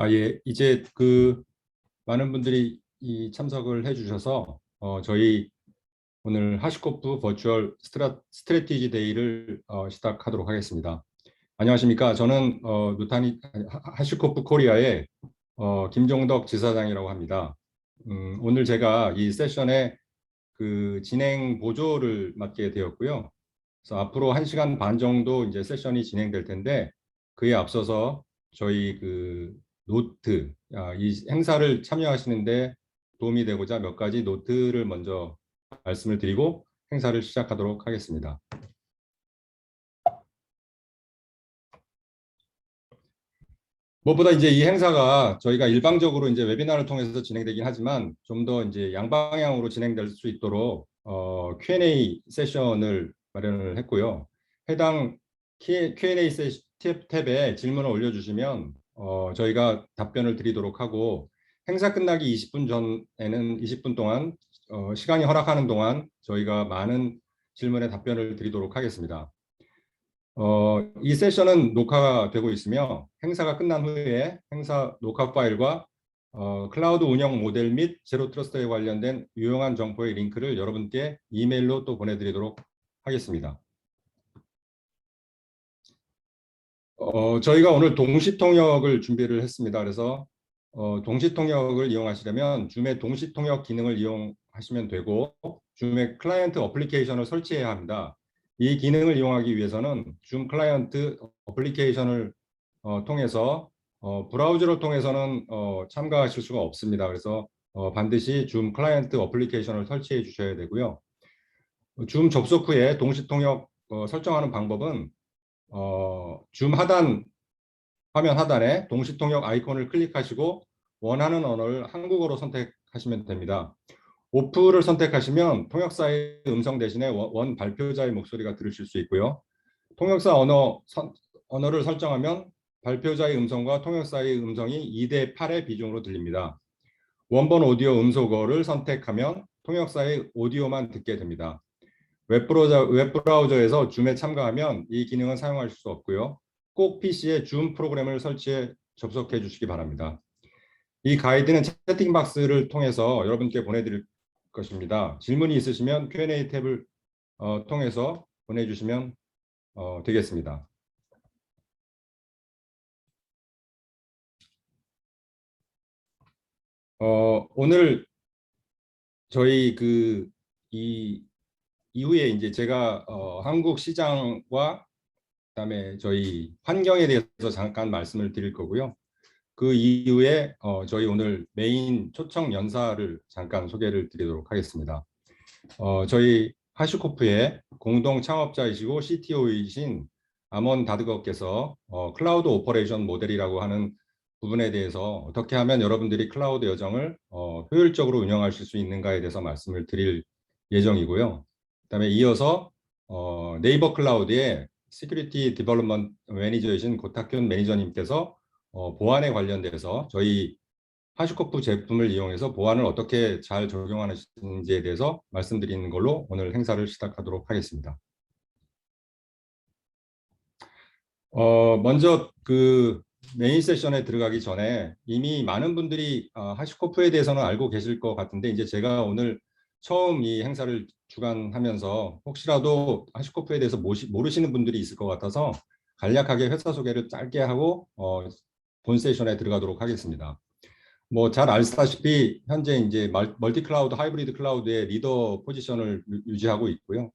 예, 이제 많은 분들이 참석을 해주셔서 저희 오늘 하시코프 버추얼 스트래티지 데이를 시작하도록 하겠습니다. 안녕하십니까? 저는 하시코프 코리아의 김종덕 지사장이라고 합니다. 오늘 제가 이 세션의 진행 보조를 맡게 되었고요. 그래서 앞으로 1시간 반 정도 이제 세션이 진행될 텐데 그에 앞서서 저희 노트, 이 행사를 참여하시는데 도움이 되고자 몇 가지 노트를 먼저 말씀을 드리고 행사를 시작하도록 하겠습니다. 무엇보다 이제 이 행사가 저희가 일방적으로 이제 웨비나를 통해서 진행되긴 하지만 좀 더 이제 양방향으로 진행될 수 있도록 Q&A 세션을 마련을 했고요. 해당 Q&A 탭에 질문을 올려주시면 저희가 답변을 드리도록 하고, 행사 끝나기 20분 전에는 20분 동안 시간이 허락하는 동안 저희가 많은 질문에 답변을 드리도록 하겠습니다. 이 세션은 녹화가 되고 있으며 행사가 끝난 후에 행사 녹화 파일과 클라우드 운영 모델 및 제로 트러스트에 관련된 유용한 정보의 링크를 여러분께 이메일로 또 보내드리도록 하겠습니다. 저희가 오늘 동시 통역을 준비를 했습니다. 그래서 동시 통역을 이용하시려면 줌의 동시 통역 기능을 이용하시면 되고, 줌의 클라이언트 어플리케이션을 설치해야 합니다. 이 기능을 이용하기 위해서는 줌 클라이언트 어플리케이션을 통해서 브라우저를 통해서는 참가하실 수가 없습니다. 그래서 반드시 줌 클라이언트 어플리케이션을 설치해 주셔야 되고요. 줌 접속 후에 동시 통역 설정하는 방법은 줌 화면 하단에 동시 통역 아이콘을 클릭하시고 원하는 언어를 한국어로 선택하시면 됩니다. 오프를 선택하시면 통역사의 음성 대신에 원 발표자의 목소리가 들으실 수 있고요. 통역사 언어를 설정하면 발표자의 음성과 통역사의 음성이 2대8의 비중으로 들립니다. 원본 오디오 음소거를 선택하면 통역사의 오디오만 듣게 됩니다. 웹브라우저에서 줌에 참가하면 이 기능은 사용하실 수 없고요. 꼭 PC에 줌 프로그램을 설치해 접속해 주시기 바랍니다. 이 가이드는 채팅 박스를 통해서 여러분께 보내드릴 것입니다. 질문이 있으시면 Q&A 탭을 통해서 보내주시면 되겠습니다. 오늘 저희 이후에 이제 제가 한국 시장과 그다음에 저희 환경에 대해서 잠깐 말씀을 드릴 거고요. 그 이후에 저희 오늘 메인 초청 연사를 잠깐 소개를 드리도록 하겠습니다. 저희 하슈코프의 공동 창업자이시고 CTO이신 아몬 다드거께서 클라우드 오퍼레이션 모델이라고 하는 부분에 대해서 어떻게 하면 여러분들이 클라우드 여정을 효율적으로 운영하실 수 있는가에 대해서 말씀을 드릴 예정이고요. 그다음에 이어서 네이버 클라우드의 시큐리티 디벨롭먼트 매니저이신 고탁균 매니저님께서 보안에 관련돼서 저희 하시코프 제품을 이용해서 보안을 어떻게 잘 적용하는지에 대해서 말씀드리는 걸로 오늘 행사를 시작하도록 하겠습니다. 먼저 메인 세션에 들어가기 전에 이미 많은 분들이 하시코프에 대해서는 알고 계실 것 같은데, 이제 제가 오늘 처음 이 행사를 주관하면서 혹시라도 하시코프에 대해서 모르시는 분들이 있을 것 같아서 간략하게 회사 소개를 짧게 하고 본 세션에 들어가도록 하겠습니다. 뭐 잘 아시다시피 현재 이제 멀티 클라우드, 하이브리드 클라우드의 리더 포지션을 유지하고 있고요.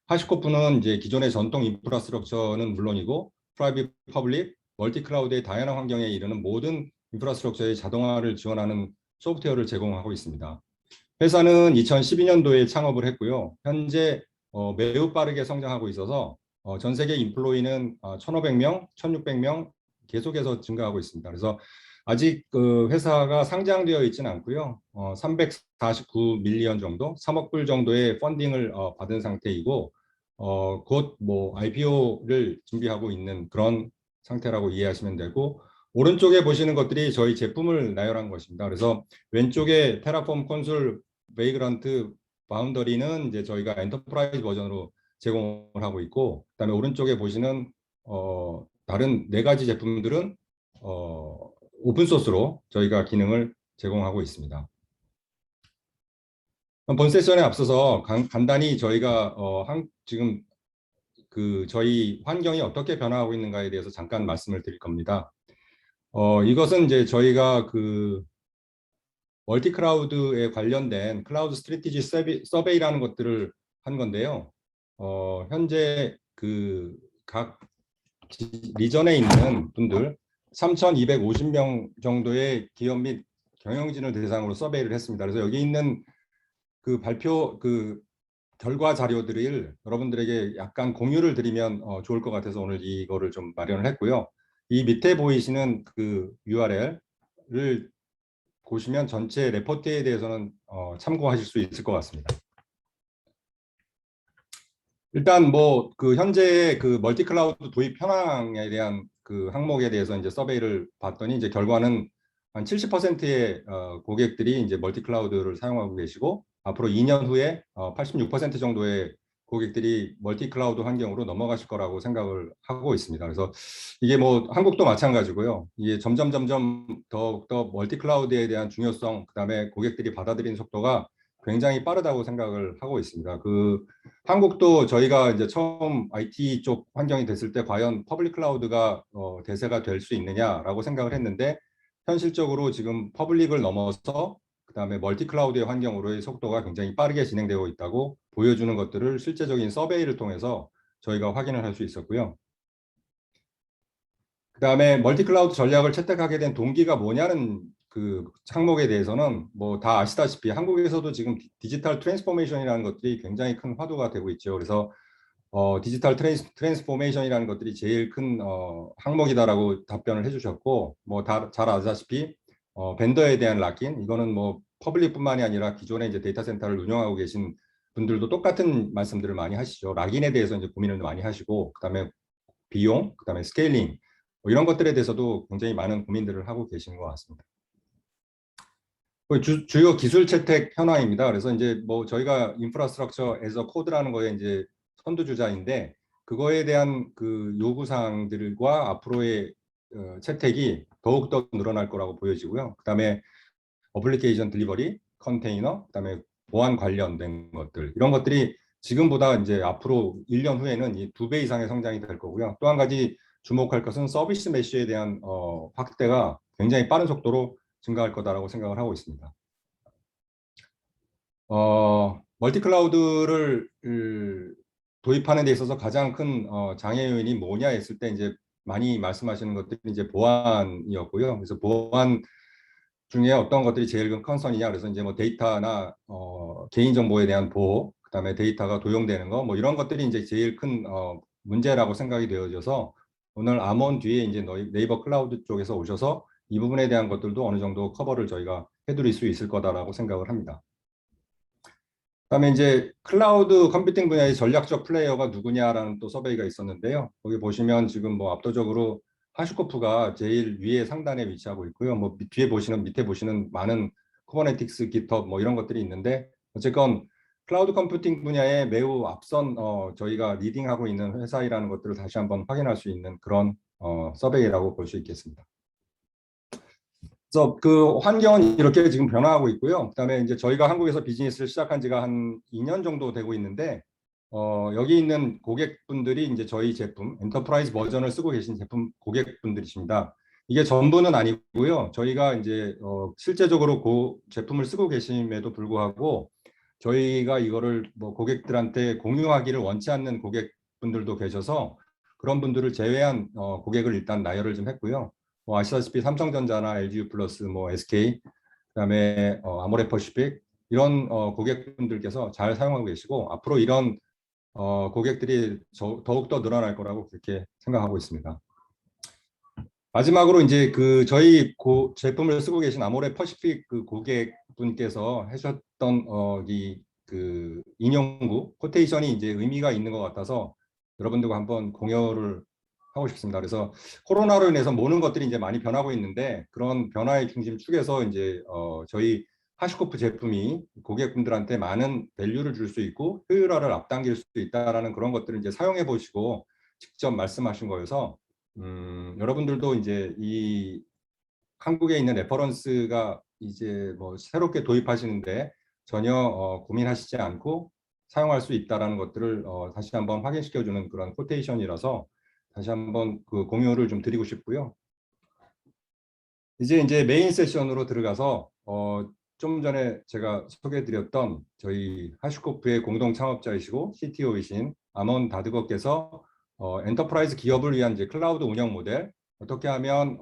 하시코프는 이제 기존의 전통 인프라스트럭처는 물론이고 프라이빗, 퍼블릭, 멀티 클라우드의 다양한 환경에 이르는 모든 인프라스트럭처의 자동화를 지원하는 소프트웨어를 제공하고 있습니다. 회사는 2012년도에 창업을 했고요. 현재 매우 빠르게 성장하고 있어서 전 세계 인플로이는 1,500명, 1,600명 계속해서 증가하고 있습니다. 그래서 아직 회사가 상장되어 있지는 않고요. 349밀리언 정도, 3억 불 정도의 펀딩을 받은 상태이고 곧 뭐 IPO를 준비하고 있는 그런 상태라고 이해하시면 되고, 오른쪽에 보시는 것들이 저희 제품을 나열한 것입니다. 그래서 왼쪽에 테라폼 콘솔 베이그런트 바운더리는 이제 저희가 엔터프라이즈 버전으로 제공을 하고 있고, 그다음에 오른쪽에 보시는 다른 4가지 제품들은 오픈 소스로 저희가 기능을 제공하고 있습니다. 본 세션에 앞서서 간단히 저희가 지금 저희 환경이 어떻게 변화하고 있는가에 대해서 잠깐 말씀을 드릴 겁니다. 이것은 이제 저희가 멀티 클라우드에 관련된 클라우드 스트래티지 서베이라는 것들을 한 건데요. 현재 각 리전에 있는 분들 3,250명 정도의 기업 및 경영진을 대상으로 서베이를 했습니다. 그래서 여기 있는 발표 결과 자료들을 여러분들에게 약간 공유를 드리면 좋을 것 같아서 오늘 이거를 좀 마련을 했고요. 이 밑에 보이시는 URL을 보시면 전체 레포트에 대해서는 참고하실 수 있을 것 같습니다. 일단 현재 멀티 클라우드 도입 현황에 대한 항목에 대해서 이제 서베이를 봤더니 이제 결과는 한 70%의 고객들이 이제 멀티 클라우드를 사용하고 계시고 앞으로 2년 후에 86% 정도의 고객들이 멀티 클라우드 환경으로 넘어가실 거라고 생각을 하고 있습니다. 그래서 이게 한국도 마찬가지고요. 이게 점점 더욱더 멀티 클라우드에 대한 중요성, 그다음에 고객들이 받아들이는 속도가 굉장히 빠르다고 생각을 하고 있습니다. 한국도 저희가 이제 처음 IT 쪽 환경이 됐을 때 과연 퍼블릭 클라우드가 대세가 될 수 있느냐라고 생각을 했는데 현실적으로 지금 퍼블릭을 넘어서 그다음에 멀티 클라우드의 환경으로의 속도가 굉장히 빠르게 진행되고 있다고 보여주는 것들을 실제적인 서베이를 통해서 저희가 확인을 할 수 있었고요. 그다음에 멀티 클라우드 전략을 채택하게 된 동기가 뭐냐는 항목에 대해서는 다 아시다시피 한국에서도 지금 디지털 트랜스포메이션이라는 것들이 굉장히 큰 화두가 되고 있죠. 그래서 디지털 트랜스포메이션이라는 것들이 제일 큰 항목이다라고 답변을 해주셨고 잘 아시다시피 벤더에 대한 락인, 이거는 퍼블릭뿐만이 아니라 기존에 이제 데이터 센터를 운영하고 계신 분들도 똑같은 말씀들을 많이 하시죠. 락인에 대해서 이제 고민을 많이 하시고 그다음에 비용, 그다음에 스케일링 이런 것들에 대해서도 굉장히 많은 고민들을 하고 계시는 것 같습니다. 주요 기술 채택 현황입니다. 그래서 이제 저희가 인프라스트럭처 에서 코드라는 거에 이제 선두주자인데 그거에 대한 요구 사항들과 앞으로의 채택이 더욱더 늘어날 거라고 보여지고요. 그다음에 어플리케이션 딜리버리, 컨테이너, 그다음에 보안 관련된 것들, 이런 것들이 지금보다 이제 앞으로 1년 후에는 이 2배 이상의 성장이 될 거고요. 또 한 가지 주목할 것은 서비스 메쉬에 대한 확대가 굉장히 빠른 속도로 증가할 거다라고 생각을 하고 있습니다. 멀티 클라우드를 도입하는 데 있어서 가장 큰 장애 요인이 뭐냐 했을 때 이제 많이 말씀하시는 것들이 이제 보안이었고요. 그래서 보안 중에 어떤 것들이 제일 큰 컨선이냐, 그래서 이제 데이터나 개인 정보에 대한 보호, 그다음에 데이터가 도용되는 거 이런 것들이 이제 제일 큰 문제라고 생각이 되어져서 오늘 암원 뒤에 이제 네이버 클라우드 쪽에서 오셔서 이 부분에 대한 것들도 어느 정도 커버를 저희가 해드릴 수 있을 거다라고 생각을 합니다. 그다음에 이제 클라우드 컴퓨팅 분야의 전략적 플레이어가 누구냐라는 또 서베이가 있었는데요. 거기 보시면 지금 하시코프가 제일 위에 상단에 위치하고 있고요. 밑에 보시는 많은 쿠버네티스, 깃허브 이런 것들이 있는데 어쨌건 클라우드 컴퓨팅 분야에 매우 앞선 저희가 리딩하고 있는 회사이라는 것들을 다시 한번 확인할 수 있는 그런 서베이라고 볼 수 있겠습니다. 그래서 환경은 이렇게 지금 변화하고 있고요. 그다음에 이제 저희가 한국에서 비즈니스를 시작한 지가 한 2년 정도 되고 있는데 여기 있는 고객분들이 이제 저희 제품 엔터프라이즈 버전을 쓰고 계신 제품 고객분들이십니다. 이게 전부는 아니고요. 저희가 이제 실제적으로 제품을 쓰고 계심에도 불구하고 저희가 이거를 고객들한테 공유하기를 원치 않는 고객분들도 계셔서 그런 분들을 제외한 고객을 일단 나열을 좀 했고요. 아시다시피 삼성전자나 LG 플러스, SK, 그다음에 아모레퍼시픽 이런 고객분들께서 잘 사용하고 계시고 앞으로 이런 고객들이 더욱더 늘어날 거라고 그렇게 생각하고 있습니다. 마지막으로 이제 저희 제품을 쓰고 계신 아모레퍼시픽 고객분께서 하셨던 인용구 코테이션이 이제 의미가 있는 것 같아서 여러분들과 한번 공유를 하고 싶습니다. 그래서 코로나로 인해서 모든 것들이 이제 많이 변하고 있는데 그런 변화의 중심축에서 이제 저희 하시코프 제품이 고객분들한테 많은 밸류를 줄 수 있고 효율화를 앞당길 수 있다라는 그런 것들을 이제 사용해 보시고 직접 말씀하신 거여서 여러분들도 이제 이 한국에 있는 레퍼런스가 이제 뭐 새롭게 도입하시는데 전혀 고민하시지 않고 사용할 수 있다라는 것들을 다시 한번 확인시켜주는 그런 코테이션이라서 다시 한번 그 공유를 좀 드리고 싶고요. 이제 메인 세션으로 들어가서 좀 전에 제가 소개해드렸던 저희 하시코프의 공동 창업자이시고 CTO이신 아먼 다드거께서 엔터프라이즈 기업을 위한 이제 클라우드 운영 모델, 어떻게 하면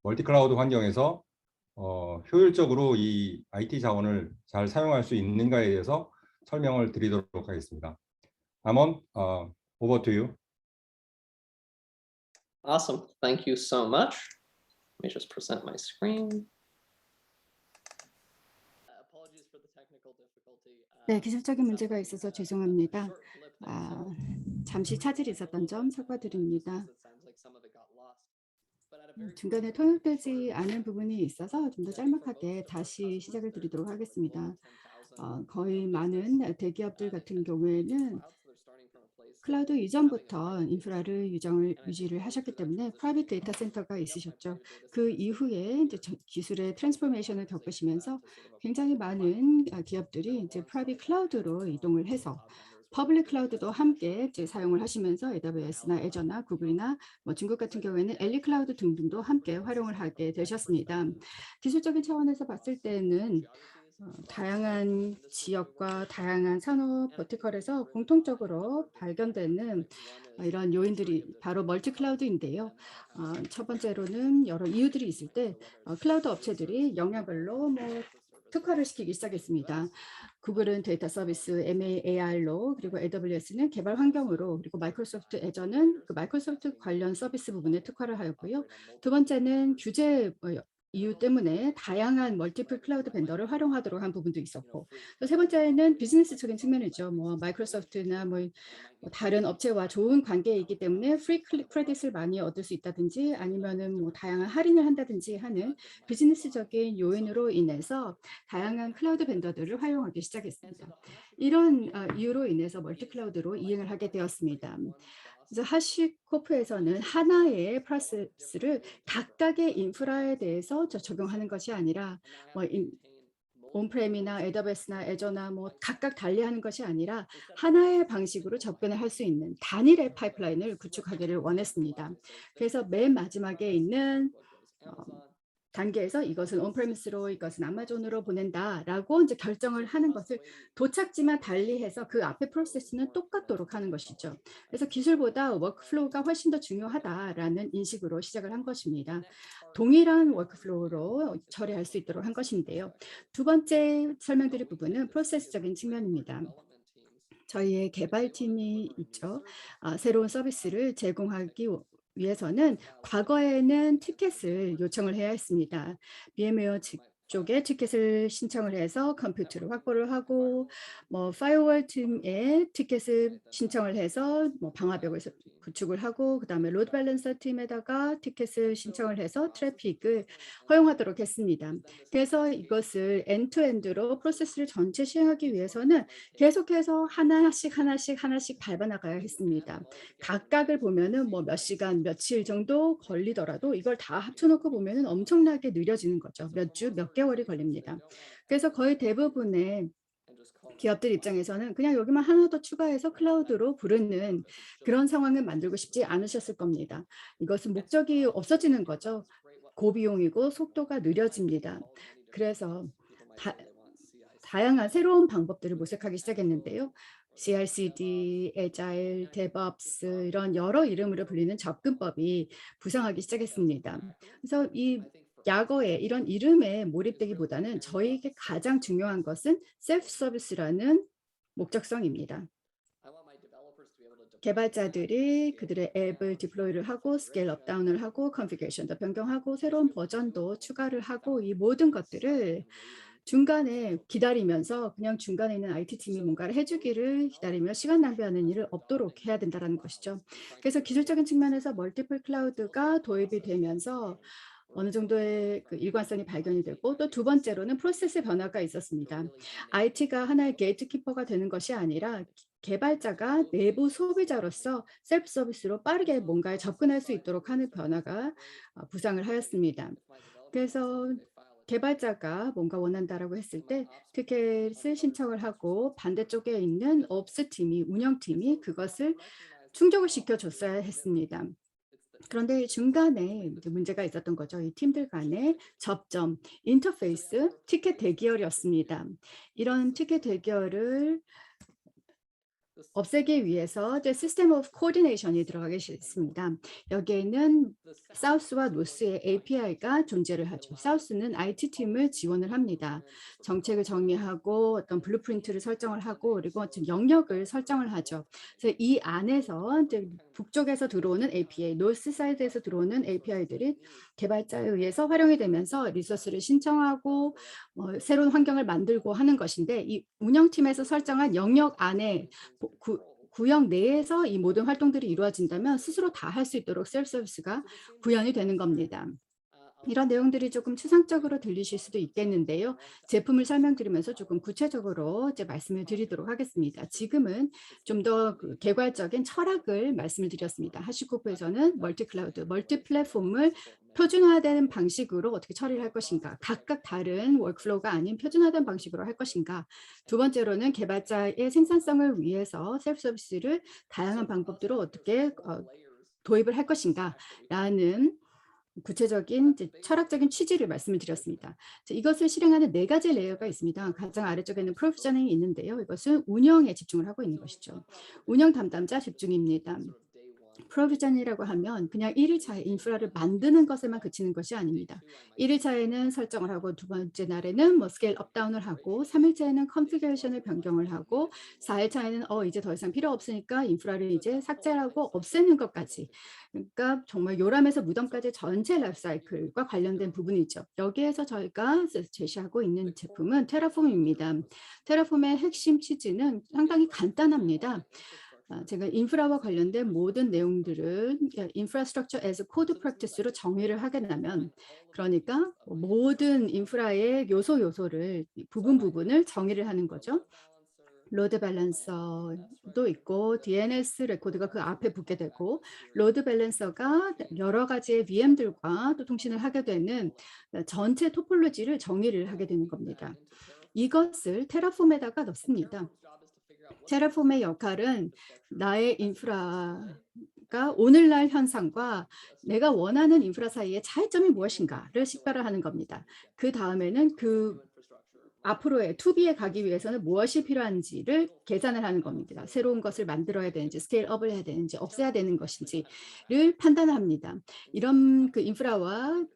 멀티 클라우드 환경에서 효율적으로 이 IT 자원을 잘 사용할 수 있는가에 대해서 설명을 드리도록 하겠습니다. 아먼, over to you. Awesome. Thank you so much. Let me just present my screen. Apologies for the technical difficulty. 네, 기술적인 문제가 있어서 죄송합니다. 잠시 차질이 있었던 점 사과드립니다. 중간에 통역되지 않은 부분이 있어서 좀 더 짤막하게 다시 시작을 드리도록 하겠습니다. 거의 많은 대기업들 같은 경우에는 클라우드 이전부터 인프라를 유지를 하셨기 때문에 프라이빗 데이터 센터가 있으셨죠. 그 이후에 이제 기술의 트랜스포메이션을 겪으시면서 굉장히 많은 기업들이 이제 프라이빗 클라우드로 이동을 해서 퍼블릭 클라우드도 함께 이제 사용을 하시면서 AWS나 애저나 구글이나 뭐 중국 같은 경우에는 엘리 클라우드 등등도 함께 활용을 하게 되셨습니다. 기술적인 차원에서 봤을 때는 다양한 지역과 다양한 산업 버티컬에서 공통적으로 발견되는 이런 요인들이 바로 멀티 클라우드인데요. 첫 번째로는 여러 이유들이 있을 때 클라우드 업체들이 영역별로 특화를 시키기 시작했습니다. 구글은 데이터 서비스 MAR로, 그리고 AWS는 개발 환경으로, 그리고 마이크로소프트 애저는 그 마이크로소프트 관련 서비스 부분에 특화를 하였고요. 두 번째는 규제 이유 때문에 다양한 멀티플 클라우드 벤더를 활용하도록 한 부분도 있었고, 또 세 번째는 비즈니스적인 측면이죠. 마이크로소프트나 다른 업체와 좋은 관계이기 때문에 프리 크레딧을 많이 얻을 수 있다든지 아니면은 다양한 할인을 한다든지 하는 비즈니스적인 요인으로 인해서 다양한 클라우드 벤더들을 활용하기 시작했습니다. 이런 이유로 인해서 멀티 클라우드로 이행을 하게 되었습니다. 그래서 하시코프에서는 하나의 프로세스를 각각의 인프라에 대해서 적용하는 것이 아니라 온프렘이나 AWS나 애저나 각각 달리하는 것이 아니라 하나의 방식으로 접근을 할 수 있는 단일의 파이프라인을 구축하기를 원했습니다. 그래서 맨 마지막에 있는 단계에서 이것은 온프레미스로, 이것은 아마존으로 보낸다라고 이제 결정을 하는 것을 도착지만 달리해서 그 앞에 프로세스는 똑같도록 하는 것이죠. 그래서 기술보다 워크플로우가 훨씬 더 중요하다라는 인식으로 시작을 한 것입니다. 동일한 워크플로우로 처리할 수 있도록 한 것인데요. 두 번째 설명드릴 부분은 프로세스적인 측면입니다. 저희의 개발팀이 있죠. 새로운 서비스를 제공하기 위해서는 과거에는 티켓을 요청을 해야 했습니다. VM웨어 쪽에 티켓을 신청을 해서 컴퓨터를 확보를 하고 파이어월 팀에 티켓을 신청을 해서 방화벽을 구축을 하고 그다음에 로드 밸런서 팀에다가 티켓을 신청을 해서 트래픽을 허용하도록 했습니다. 그래서 이것을 엔드투엔드로 프로세스를 전체 시행하기 위해서는 계속해서 하나씩 밟아 나가야 했습니다. 각각을 보면은 몇 시간, 며칠 정도 걸리더라도 이걸 다 합쳐놓고 보면은 엄청나게 느려지는 거죠. 몇 주, 몇 개월이 걸립니다. 그래서 거의 대부분의 기업들 입장에서는 그냥 여기만 하나 더 추가해서 클라우드로 부르는 그런 상황을 만들고 싶지 않으셨을 겁니다. 이것은 목적이 없어지는 거죠. 고비용이고 속도가 느려집니다. 그래서 다양한 새로운 방법들을 모색하기 시작했는데요. CI/CD, Agile, DevOps 이런 여러 이름으로 불리는 접근법이 부상하기 시작했습니다. 그래서 이 약어에 이런 이름에 몰입되기보다는 저희에게 가장 중요한 것은 셀프 서비스라는 목적성입니다. 개발자들이 그들의 앱을 디플로이를 하고 스케일업 다운을 하고 컨피그레이션도 변경하고 새로운 버전도 추가를 하고 이 모든 것들을 중간에 기다리면서 그냥 중간에 있는 IT팀이 뭔가를 해주기를 기다리며 시간 낭비하는 일을 없도록 해야 된다는 것이죠. 그래서 기술적인 측면에서 멀티플 클라우드가 도입이 되면서 어느 정도의 그 일관성이 발견이 되고 또 두 번째로는 프로세스 변화가 있었습니다. IT가 하나의 게이트키퍼가 되는 것이 아니라 개발자가 내부 소비자로서 셀프 서비스로 빠르게 뭔가에 접근할 수 있도록 하는 변화가 부상을 하였습니다. 그래서 개발자가 뭔가 원한다라고 했을 때 티켓을 신청을 하고 반대쪽에 있는 옵스 팀이 운영팀이 그것을 충족을 시켜줬어야 했습니다. 그런데 중간에 이제 문제가 있었던 거죠. 이 팀들 간의 접점, 인터페이스, 티켓 대기열이었습니다. 이런 티켓 대기열을 없애기 위해서 이제 시스템 오브 코디네이션이 들어가게 있습니다. 여기에는 사우스와 노스의 API가 존재를 하죠. 사우스는 IT 팀을 지원을 합니다. 정책을 정리하고 어떤 블루프린트를 설정을 하고 그리고 지금 영역을 설정을 하죠. 그래서 이 안에서 이제 북쪽에서 들어오는 API, 노스 사이드에서 들어오는 API들이 개발자에 의해서 활용이 되면서 리소스를 신청하고 새로운 환경을 만들고 하는 것인데 이 운영팀에서 설정한 영역 안에 구역 내에서 이 모든 활동들이 이루어진다면 스스로 다 할 수 있도록 셀프 서비스가 구현이 되는 겁니다. 이런 내용들이 조금 추상적으로 들리실 수도 있겠는데요. 제품을 설명드리면서 조금 구체적으로 이제 말씀을 드리도록 하겠습니다. 지금은 좀 더 개괄적인 철학을 말씀을 드렸습니다. 하시코프에서는 멀티 클라우드, 멀티 플랫폼을 표준화된 방식으로 어떻게 처리를 할 것인가, 각각 다른 워크플로우가 아닌 표준화된 방식으로 할 것인가. 두 번째로는 개발자의 생산성을 위해서 셀프 서비스를 다양한 방법으로 어떻게 도입을 할 것인가라는 구체적인 철학적인 취지를 말씀을 드렸습니다. 이것을 실행하는 4가지 레이어가 있습니다. 가장 아래쪽에는 프로비저닝이 있는데요. 이것은 운영에 집중을 하고 있는 것이죠. 운영 담당자 집중입니다. 프로비전이라고 하면 그냥 1일차에 인프라를 만드는 것에만 그치는 것이 아닙니다. 1일차에는 설정을 하고 두 번째 날에는 뭐 스케일 업다운을 하고 3일차에는 컨피그레이션을 변경을 하고 4일차에는 이제 더 이상 필요 없으니까 인프라를 이제 삭제하고 없애는 것까지. 그러니까 정말 요람에서 무덤까지 전체 라이프 사이클과 관련된 부분이죠. 여기에서 저희가 제시하고 있는 제품은 테라폼입니다. 테라폼의 핵심 취지는 상당히 간단합니다. 제가 인프라와 관련된 모든 내용들을 인프라스트럭처 as 코드 프랙티스로 정의를 하게 되면 그러니까 모든 인프라의 요소를 부분을 정의를 하는 거죠. 로드 밸런서도 있고 DNS 레코드가 그 앞에 붙게 되고 로드 밸런서가 여러 가지의 VM들과 또 통신을 하게 되는 전체 토폴로지를 정의를 하게 되는 겁니다. 이것을 테라폼에다가 넣습니다. 테라폼의 역할은 나의 인프라가 오늘날 현상과 내가 원하는 인프라 사이의 차이점이 무엇인가를 식별을 하는 겁니다. 그 다음에는 그 앞으로의 2B에 가기 위해서는 무엇이 필요한지를 계산을 하는 겁니다. 새로운 것을 만들어야 되는지, 스케일업을 해야 되는지, 없애야 되는 것인지를 판단합니다. 이런 그 인프라와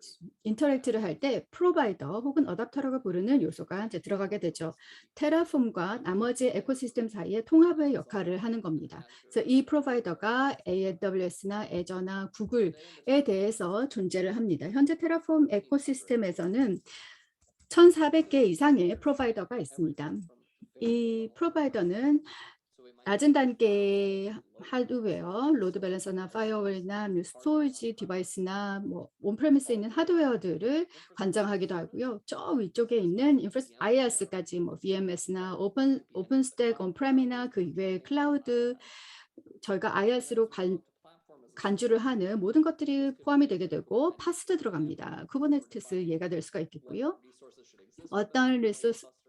인터랙트를 할 때 프로바이더 혹은 어댑터라고 부르는 요소가 이제 들어가게 되죠. 테라폼과 나머지 에코시스템 사이의 통합의 역할을 하는 겁니다. 그래서 이 프로바이더가 AWS나 애저나 구글에 대해서 존재를 합니다. 현재 테라폼 에코시스템에서는 1,400개 이상의 프로바이더가 있습니다. 이 프로바이더는 낮은 단계 하드웨어, 로드 밸런서나 파이어웨어나 스토리지 디바이스나 뭐 온프레미스에 있는 하드웨어들을 관장하기도 하고요. 저 위쪽에 있는 IaaS까지 뭐 VMS나 오픈스택 온프레미나 그 이외의 클라우드 저희가 IaaS로 간주를 하는 모든 것들이 포함이 되게 되고 파스도 들어갑니다. 쿠버네티스 예가 될 수가 있겠고요. 어떤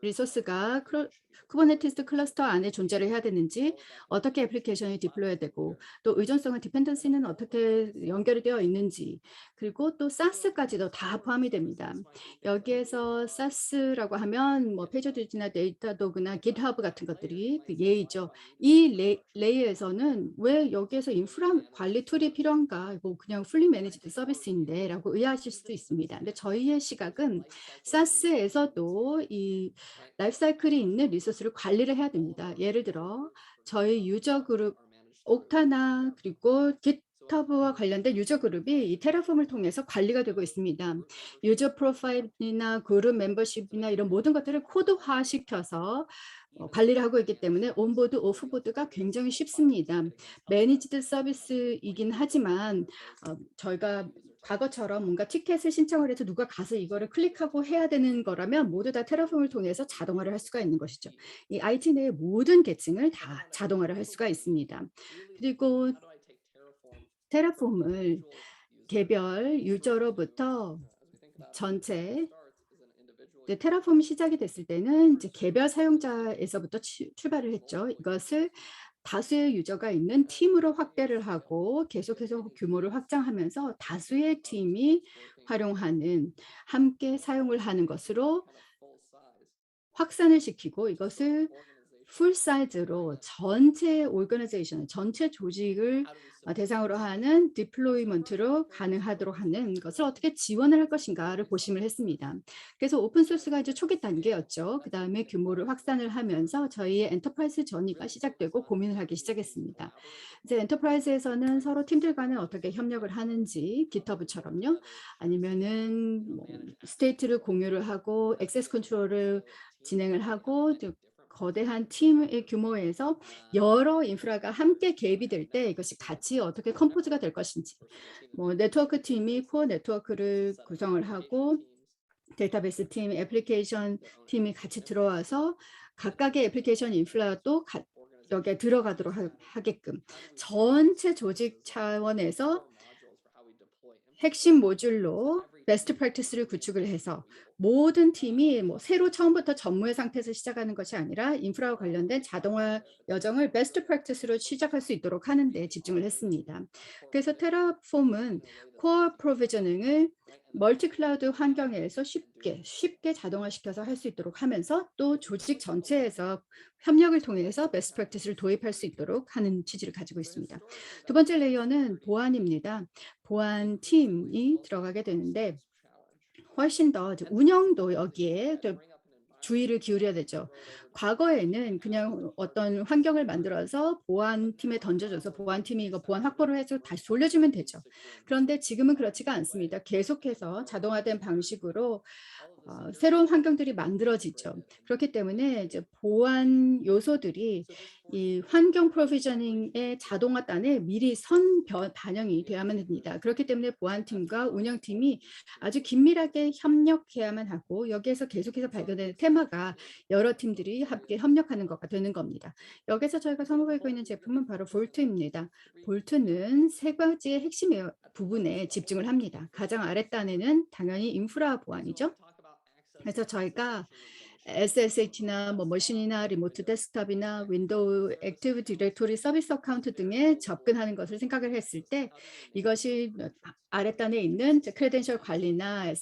리소스가 쿠버네티스 클러스터 안에 존재를 해야 되는지, 어떻게 애플리케이션이 디플로이가 되고, 또 의존성은 디펜던시는 어떻게 연결이 되어 있는지, 그리고 또 사스까지도 다 포함이 됩니다. 여기에서 사스라고 하면 뭐 페이저듀티나 데이터도그나 깃허브 같은 것들이 그 예이죠. 이 레이에서는 왜 여기에서 인프라 관리 툴이 필요한가? 뭐 그냥 풀리 매니지드 서비스인데 라고 의아하실 수도 있습니다. 근데 저희의 시각은 사스에서도 이 라이프 사이클이 있는 리소스를 관리를 해야 됩니다. 예를 들어 저희 유저 그룹 옥타나 그리고 깃허브와 관련된 유저 그룹이 이 테라폼을 통해서 관리가 되고 있습니다. 유저 프로파일이나 그룹 멤버십이나 이런 모든 것들을 코드화 시켜서 관리를 하고 있기 때문에 온보드, 오프보드가 굉장히 쉽습니다. 매니지드 서비스이긴 하지만 저희가 과거처럼 뭔가 티켓을 신청을 해서 누가 가서 이거를 클릭하고 해야 되는 거라면 모두 다 테라폼을 통해서 자동화를 할 수가 있는 것이죠. 이 IT 내의 모든 계층을 다 자동화를 할 수가 있습니다. 그리고 테라폼을 개별 유저로부터 전체 이제 테라폼이 시작이 됐을 때는 이제 개별 사용자에서부터 출발을 했죠. 이것을 다수의 유저가 있는 팀으로 확대를 하고 계속해서 규모를 확장하면서 다수의 팀이 활용하는 함께 사용을 하는 것으로 확산을 시키고 이것을 풀 사이즈로 전체 오거나이제이션, 전체 조직을 대상으로 하는 디플로이먼트로 가능하도록 하는 것을 어떻게 지원을 할 것인가를 고심을 했습니다. 그래서 오픈 소스가 이제 초기 단계였죠. 그 다음에 규모를 확산을 하면서 저희의 엔터프라이즈 전이가 시작되고 고민을 하기 시작했습니다. 이제 엔터프라이즈에서는 서로 팀들 간에 어떻게 협력을 하는지, 깃허브처럼요. 아니면은 뭐 스테이트를 공유를 하고 액세스 컨트롤을 진행을 하고 거대한 팀의 규모에서 여러 인프라가 함께 개입이 될 때 이것이 같이 어떻게 컴포즈가 될 것인지, 뭐 네트워크 팀이 코어 네트워크를 구성을 하고 데이터베이스 팀, 애플리케이션 팀이 같이 들어와서 각각의 애플리케이션 인프라도 여기에 들어가도록 하게끔 전체 조직 차원에서 핵심 모듈로 베스트 프랙티스를 구축을 해서 모든 팀이 뭐 새로 처음부터 전무의 상태에서 시작하는 것이 아니라 인프라와 관련된 자동화 여정을 베스트 프랙티스로 시작할 수 있도록 하는 데 집중을 했습니다. 그래서 테라폼은 코어 프로비저닝을 멀티 클라우드 환경에서 쉽게 자동화시켜서 할 수 있도록 하면서 또 조직 전체에서 협력을 통해서 베스트 프랙티스를 도입할 수 있도록 하는 취지를 가지고 있습니다. 두 번째 레이어는 보안입니다. 보안 팀이 들어가게 되는데 훨씬 더 운영도 여기에 주의를 기울여야 되죠. 과거에는 그냥 어떤 환경을 만들어서 보안팀에 던져줘서 보안팀이 이거 보안 확보를 해서 다시 돌려주면 되죠. 그런데 지금은 그렇지가 않습니다. 계속해서 자동화된 방식으로 새로운 환경들이 만들어지죠. 그렇기 때문에 이제 보안 요소들이 이 환경 프로비저닝의 자동화단에 미리 반영이 되어야만 합니다. 그렇기 때문에 보안팀과 운영팀이 아주 긴밀하게 협력해야만 하고 여기에서 계속해서 발견되는 테마가 여러 팀들이 함께 협력하는 것가 되는 겁니다. 여기서 저희가 선호하고 있는 제품은 바로 볼트입니다. 볼트는 세 가지의 핵심 부분에 집중을 합니다. 가장 아랫단에는 당연히 인프라 보안이죠. 그래서 저희가 SSH나 뭐 머신이나 리모트 데스크톱이나 윈도우 액티브 디렉토리 서비스 어카운트 등에 접근하는 것을 생각을 했을 때 이것이 아랫단에 있는 크레덴셜 관리나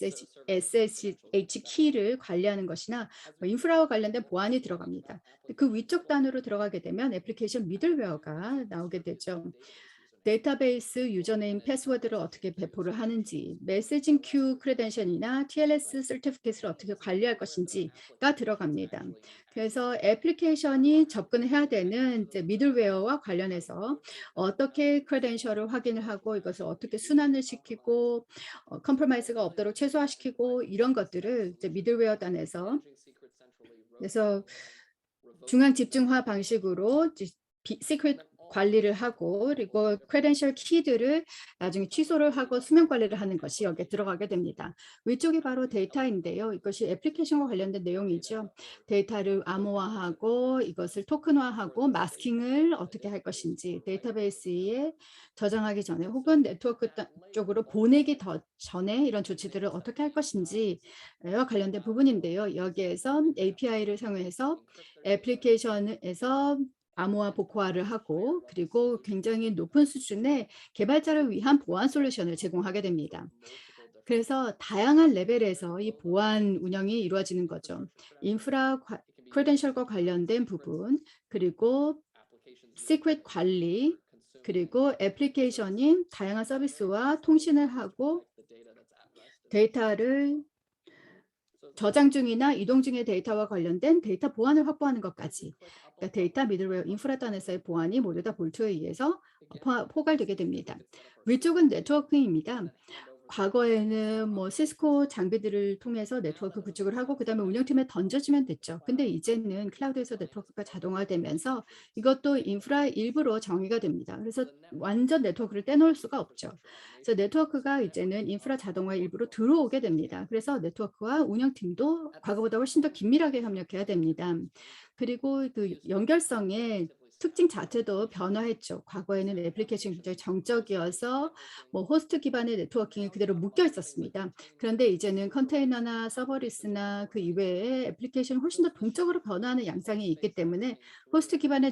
SSH 키를 관리하는 것이나 뭐 인프라와 관련된 보안이 들어갑니다. 그 위쪽 단으로 들어가게 되면 애플리케이션 미들웨어가 나오게 되죠. 데이터베이스 유저네임 패스워드를 어떻게 배포를 하는지, 메시징 큐 크레덴셜이나 TLS 서티피케이트를 어떻게 관리할 것인지가 들어갑니다. 그래서 애플리케이션이 접근해야 되는 이제 미들웨어와 관련해서 어떻게 크레덴셜을 확인을 하고 이것을 어떻게 순환을 시키고 컴프로마이즈가 없도록 최소화시키고 이런 것들을 이제 미들웨어 단에서 그래서 중앙 집중화 방식으로 시크릿 관리를 하고 그리고 크레덴셜 키들을 나중에 취소를 하고 수면 관리를 하는 것이 여기에 들어가게 됩니다. 위쪽이 바로 데이터인데요. 이것이 애플리케이션과 관련된 내용이죠. 데이터를 암호화하고 이것을 토큰화하고 마스킹을 어떻게 할 것인지 데이터베이스에 저장하기 전에 혹은 네트워크 쪽으로 보내기 전에 이런 조치들을 어떻게 할 것인지와 관련된 부분인데요. 여기에서 API를 사용해서 애플리케이션에서 암호화 복호화를 하고 그리고 굉장히 높은 수준의 개발자를 위한 보안 솔루션을 제공하게 됩니다. 그래서 다양한 레벨에서 이 보안 운영이 이루어지는 거죠. 인프라 크레덴셜과 관련된 부분, 그리고 시크릿 관리, 그리고 애플리케이션이 다양한 서비스와 통신을 하고 데이터를 저장 중이나 이동 중의 데이터와 관련된 데이터 보안을 확보하는 것까지 그러니까 데이터 미들웨어 인프라 단에서의 보안이 모두 다 볼트에 의해서 포괄되게 됩니다. 위쪽은 네트워크입니다. 과거에는 뭐 시스코 장비들을 통해서 네트워크 구축을 하고 그다음에 운영팀에 던져주면 됐죠. 근데 이제는 클라우드에서 네트워크가 자동화되면서 이것도 인프라 일부로 정의가 됩니다. 그래서 완전 네트워크를 떼놓을 수가 없죠. 그래서 네트워크가 이제는 인프라 자동화 일부로 들어오게 됩니다. 그래서 네트워크와 운영팀도 과거보다 훨씬 더 긴밀하게 협력해야 됩니다. 그리고 그 연결성에 특징 자체도 변화했죠. 과거에는 애플리케이션이 굉장히 정적이어서 뭐 호스트 기반의 네트워킹이 그대로 묶여 있었습니다. 그런데 이제는 컨테이너나 서버리스나 그 이외에 애플리케이션이 훨씬 더 동적으로 변화하는 양상이 있기 때문에 호스트 기반의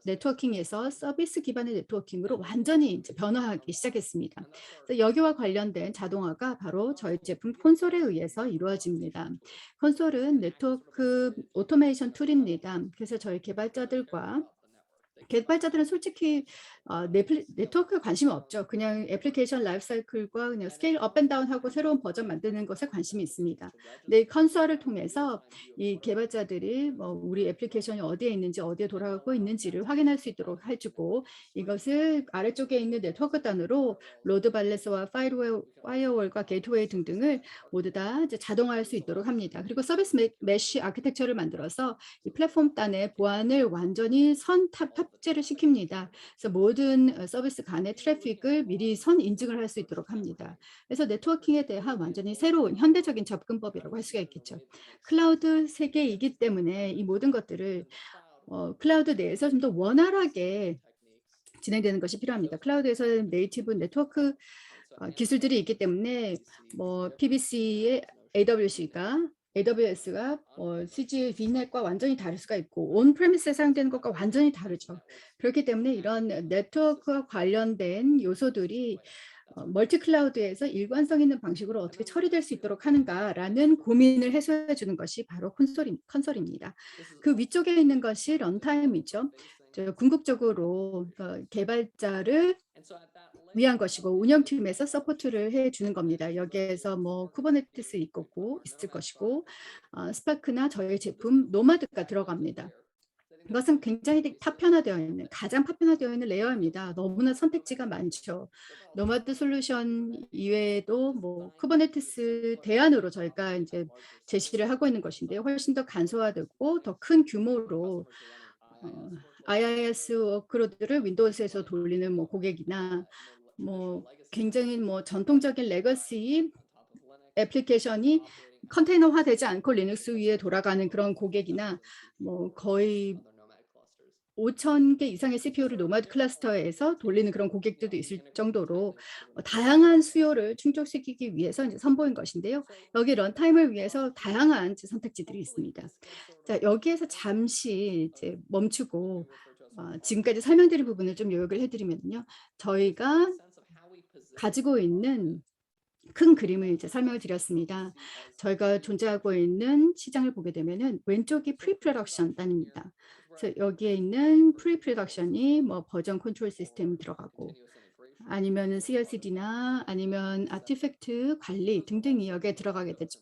네트워킹에서 서비스 기반의 네트워킹으로 완전히 이제 변화하기 시작했습니다. 그래서 여기와 관련된 자동화가 바로 저희 제품 콘솔에 의해서 이루어집니다. 콘솔은 네트워크 오토메이션 툴입니다. 그래서 저희 개발자들은 솔직히 네트워크에 관심이 없죠. 그냥 애플리케이션 라이프 사이클과 그냥 스케일 업 앤 다운하고 새로운 버전 만드는 것에 관심이 있습니다. 근데 이 컨설을 통해서 이 개발자들이 뭐 우리 애플리케이션이 어디에 있는지 어디에 돌아가고 있는지를 확인할 수 있도록 해주고 이것을 아래쪽에 있는 네트워크 단으로 로드 발레스와 파이어월과 게이트웨이 등등을 모두 다 이제 자동화할 수 있도록 합니다. 그리고 서비스 메쉬 아키텍처를 만들어서 이 플랫폼 단의 보안을 완전히 탑재를 시킵니다. 그래서 모든 서비스 간의 트래픽을 미리 선 인증을 할 수 있도록 합니다. 그래서 네트워킹에 대한 완전히 새로운 현대적인 접근법이라고 할 수가 있겠죠. 클라우드 세계이기 때문에 이 모든 것들을 클라우드 내에서 좀 더 원활하게 진행되는 것이 필요합니다. 클라우드에서 네이티브 네트워크 기술들이 있기 때문에 뭐 PVC의 AWS가 CG VNet과 완전히 다를 수가 있고 온 프레미스에 사용되는 것과 완전히 다르죠. 그렇기 때문에 이런 네트워크와 관련된 요소들이 멀티 클라우드에서 일관성 있는 방식으로 어떻게 처리될 수 있도록 하는가라는 고민을 해소해 주는 것이 바로 컨솔입니다. 그 위쪽에 있는 것이 런타임이죠. 궁극적으로 개발자를 위한 것이고 운영팀에서 서포트를 해주는 겁니다. 여기에서 뭐 쿠버네티스 있을 것이고 스파크나 저희 제품 노마드가 들어갑니다. 이것은 굉장히 가장 파편화되어 있는 레이어입니다. 너무나 선택지가 많죠. 노마드 솔루션 이외에도 뭐 쿠버네티스 대안으로 저희가 이제 제시를 하고 있는 것인데요. 훨씬 더 간소화되고 더 큰 규모로 IIS 워크로드를 윈도우즈에서 돌리는 뭐 고객이나 뭐 굉장히 뭐 전통적인 레거시 애플리케이션이 컨테이너화되지 않고 리눅스 위에 돌아가는 그런 고객이나 뭐 거의 5,000개 이상의 CPU를 노마드 클러스터에서 돌리는 그런 고객들도 있을 정도로 다양한 수요를 충족시키기 위해서 이제 선보인 것인데요. 여기 런타임을 위해서 다양한 이제 선택지들이 있습니다. 자, 여기에서 잠시 이제 멈추고 지금까지 설명드린 부분을 좀 요약을 해드리면요. 저희가 가지고 있는 큰 그림을 이제 설명을 드렸습니다. 저희가 존재하고 있는 시장을 보게 되면은 왼쪽이 프리프로덕션 단입니다. 그래서 여기에 있는 프리프로덕션이 뭐 버전 컨트롤 시스템 들어가고 아니면 CI/CD나 아니면 아티팩트 관리 등등이 여기에 들어가게 되죠.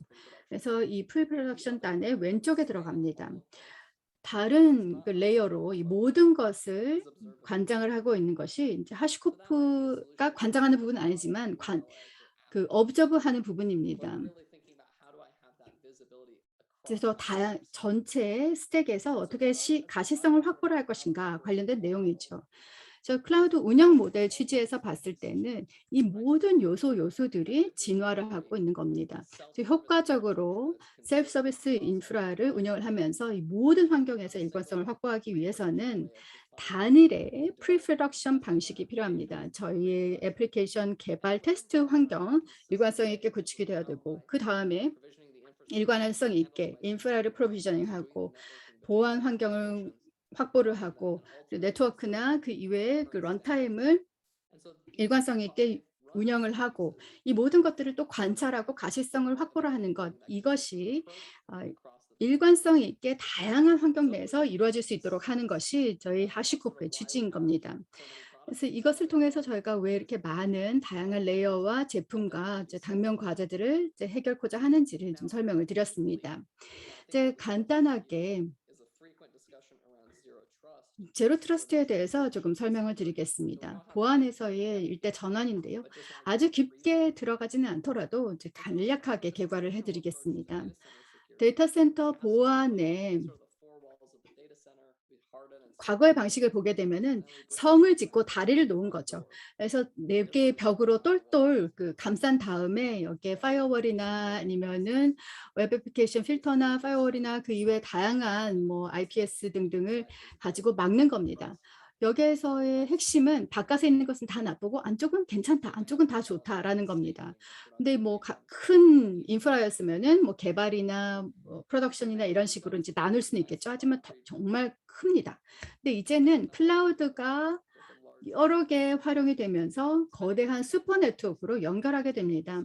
그래서 이 프리프로덕션 단의 왼쪽에 들어갑니다. 다른 그 레이어로 이 모든 것을 관장을 하고 있는 것이 이제 하시코프가 관장하는 부분은 아니지만 업저브하는 부분입니다. 그래서 전체 스택에서 어떻게 가시성을 확보를 할 것인가 관련된 내용이죠. 저 클라우드 운영 모델 취지에서 봤을 때는 이 모든 요소들이 진화를 하고 있는 겁니다. 효과적으로 셀프 서비스 인프라를 운영을 하면서 이 모든 환경에서 일관성을 확보하기 위해서는 단일의 프리프로덕션 방식이 필요합니다. 저희의 애플리케이션 개발 테스트 환경 일관성 있게 구축이 되어야 되고 그 다음에 일관성 있게 인프라를 프로비저닝하고 보안 환경을 확보를 하고 네트워크나 그 이외에 그 런타임을 일관성 있게 운영을 하고 이 모든 것들을 또 관찰하고 가시성을 확보를 하는 것 이것이 일관성 있게 다양한 환경 내에서 이루어질 수 있도록 하는 것이 저희 하시코프의 취지인 겁니다. 그래서 이것을 통해서 저희가 왜 이렇게 많은 다양한 레이어와 제품과 이제 당면 과제들을 이제 해결코자 하는지를 좀 설명을 드렸습니다. 이제 간단하게 제로 트러스트에 대해서 조금 설명을 드리겠습니다. 보안에서의 일대 전환인데요. 아주 깊게 들어가지는 않더라도 이제 간략하게 개괄을 해드리겠습니다. 데이터 센터 보안에 과거의 방식을 보게 되면은 성을 짓고 다리를 놓은 거죠. 그래서 4개의 벽으로 똘똘 그 감싼 다음에 여기에 파이어월이나 아니면은 웹 애플리케이션 필터나 파이어월이나 그 이외에 다양한 뭐 IPS 등등을 가지고 막는 겁니다. 여기에서의 핵심은 바깥에 있는 것은 다 나쁘고 안쪽은 괜찮다, 안쪽은 다 좋다라는 겁니다. 근데 뭐 큰 인프라였으면은 뭐 개발이나 뭐 프로덕션이나 이런 식으로 이제 나눌 수는 있겠죠. 하지만 정말 큽니다. 근데 이제는 클라우드가 여러 개 활용이 되면서 거대한 슈퍼 네트워크로 연결하게 됩니다.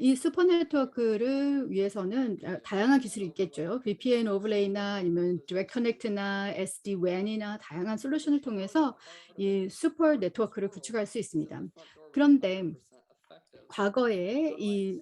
이 슈퍼 네트워크를 위해서는 다양한 기술이 있겠죠. VPN 오버레이나 아니면 디렉트 커넥트나 SD-WAN이나 다양한 솔루션을 통해서 이 슈퍼 네트워크를 구축할 수 있습니다. 그런데 과거에 이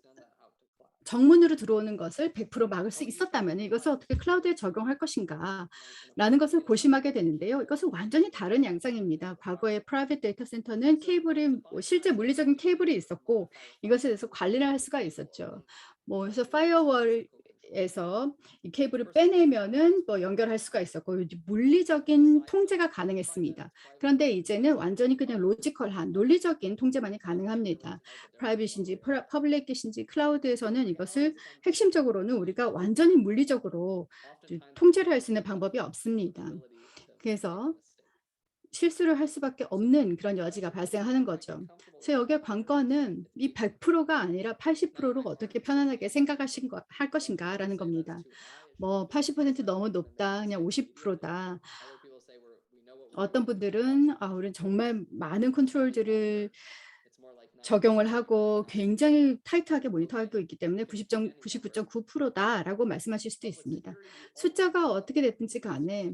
정문으로 들어오는 것을 100% 막을 수 있었다면 이것을 어떻게 클라우드에 적용할 것인가 라는 것을 고심하게 되는데요. 이것은 완전히 다른 양상입니다. 과거의 프라이빗 데이터 센터는 케이블이 실제 물리적인 케이블이 있었고 이것에 대해서 관리를 할 수가 있었죠. 뭐 그래서 파이어월에서 이 케이블을 빼내면은 뭐 연결할 수가 있었고 물리적인 통제가 가능했습니다. 그런데 이제는 완전히 그냥 로지컬한 논리적인 통제만이 가능합니다. 프라이빗인지 퍼블릭이신지 클라우드에서는 이것을 핵심적으로는 우리가 완전히 물리적으로 통제를 할 수 있는 방법이 없습니다. 그래서 실수를 할 수밖에 없는 그런 여지가 발생하는 거죠. 그래서 여기에 관건은 이 100%가 아니라 80%로 어떻게 편안하게 할 것인가라는 겁니다. 뭐 80% 너무 높다, 그냥 50%다. 어떤 분들은 우리는 정말 많은 컨트롤들을 적용을 하고 굉장히 타이트하게 모니터하고 있기 때문에 99.9%다라고 말씀하실 수도 있습니다. 숫자가 어떻게 됐든지 간에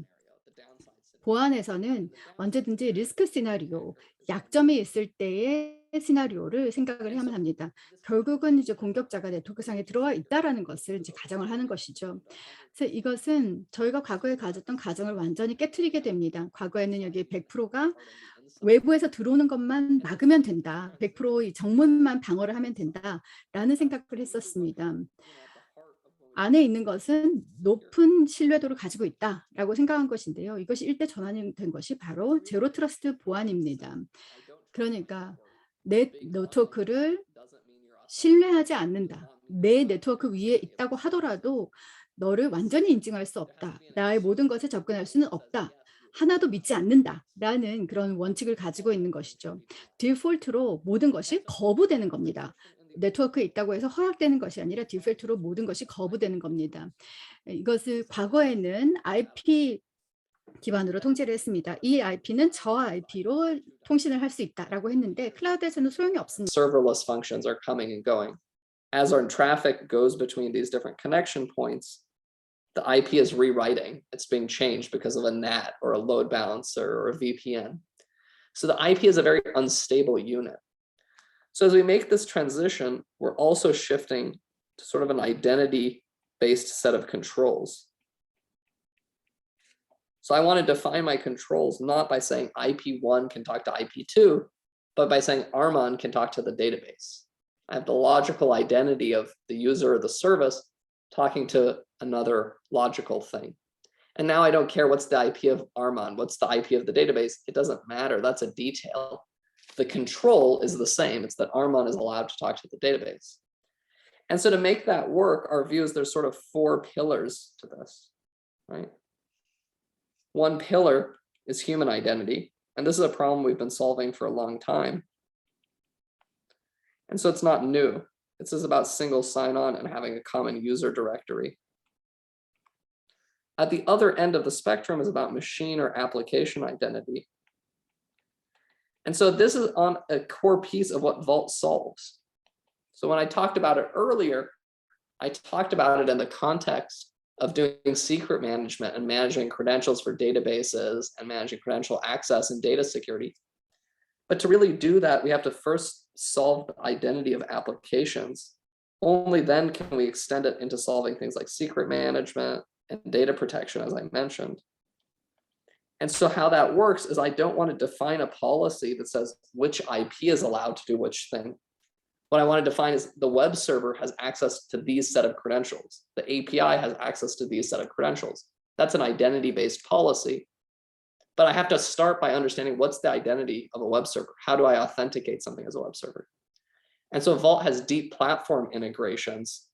보안에서는 언제든지 리스크 시나리오, 약점이 있을 때의 시나리오를 생각을 해야만 합니다. 결국은 이제 공격자가 네트워크상에 들어와 있다라는 것을 이제 가정을 하는 것이죠. 그래서 이것은 저희가 과거에 가졌던 가정을 완전히 깨트리게 됩니다. 과거에는 여기 100%가 외부에서 들어오는 것만 막으면 된다. 100%이 정문만 방어를 하면 된다라는 생각을 했었습니다. 안에 있는 것은 높은 신뢰도를 가지고 있다라고 생각한 것인데요. 이것이 일대 전환이 된 것이 바로 제로 트러스트 보안입니다. 그러니까 내 네트워크를 신뢰하지 않는다. 내 네트워크 위에 있다고 하더라도 너를 완전히 인증할 수 없다. 나의 모든 것에 접근할 수는 없다. 하나도 믿지 않는다라는 그런 원칙을 가지고 있는 것이죠. 디폴트로 모든 것이 거부되는 겁니다. 네트워크에 있다고 해서 허락되는 것이 아니라 디폴트로 모든 것이 거부되는 겁니다. 이것을 과거에는 IP 기반으로 통제를 했습니다. 이 IP는 저 IP로 통신을 할 수 있다라고 했는데 클라우드에서는 소용이 없습니다. Serverless functions are coming and going. As our traffic goes between these different connection points, the IP is rewriting. It's being changed because of a NAT or a load balancer or a VPN. So the IP is a very unstable unit. So as we make this transition, we're also shifting to sort of an identity-based set of controls. So I want to define my controls not by saying IP1 can talk to IP2, but by saying Armon can talk to the database. I have the logical identity of the user or the service talking to another logical thing. And now I don't care what's the IP of Armon, what's the IP of the database. It doesn't matter. That's a detail. The control is the same. It's that Armon is allowed to talk to the database. And so to make that work, our view is there's sort of 4 pillars to this, right? One pillar is human identity. And this is a problem we've been solving for a long time. And so it's not new. This is about single sign-on and having a common user directory. At the other end of the spectrum is about machine or application identity. And so this is on a core piece of what Vault solves. So when I talked about it earlier, I talked about it in the context of doing secret management and managing credentials for databases and managing credential access and data security. But to really do that, we have to first solve the identity of applications. Only then can we extend it into solving things like secret management and data protection, as I mentioned. And so how that works is I don't want to define a policy that says which IP is allowed to do which thing. What I want to define is the web server has access to these set of credentials. The API has access to these set of credentials. That's an identity-based policy. But I have to start by understanding what's the identity of a web server. How do I authenticate something as a web server? And so Vault has deep platform integrations.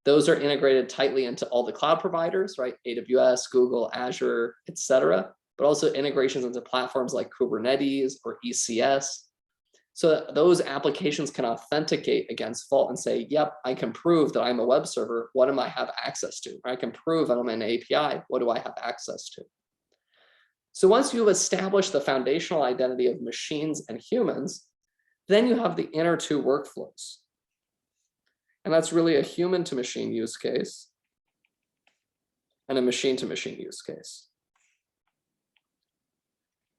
Those are integrated tightly into all the cloud providers, right? AWS, Google, Azure, etc. But also integrations into platforms like Kubernetes or ECS. So that those applications can authenticate against Vault and say, yep, I can prove that I'm a web server. What am I have access to? I can prove I'm an API. What do I have access to? So once you've established the foundational identity of machines and humans, then you have the inner two workflows. And that's really a human to machine use case and a machine to machine use case.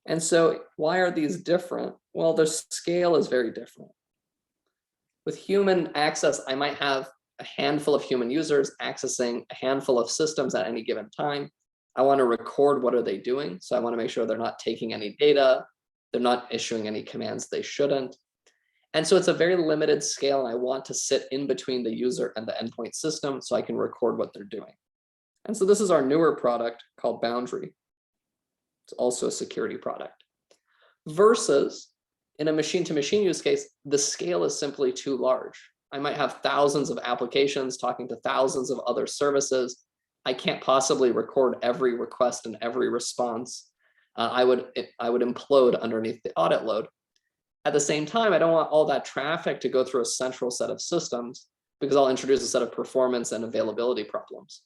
And so why are these different? Well, their scale is very different. With human access, I might have a handful of human users accessing a handful of systems at any given time. I want to record what are they doing. So I want to make sure they're not taking any data. They're not issuing any commands they shouldn't. And so it's a very limited scale, and I want to sit in between the user and the endpoint system so I can record what they're doing. And so this is our newer product called Boundary. It's also a security product. Versus in a machine-to-machine use case, the scale is simply too large. I might have thousands of applications talking to thousands of other services. I can't possibly record every request and every response. I would implode underneath the audit load. At the same time, I don't want all that traffic to go through a central set of systems because I'll introduce a set of performance and availability problems.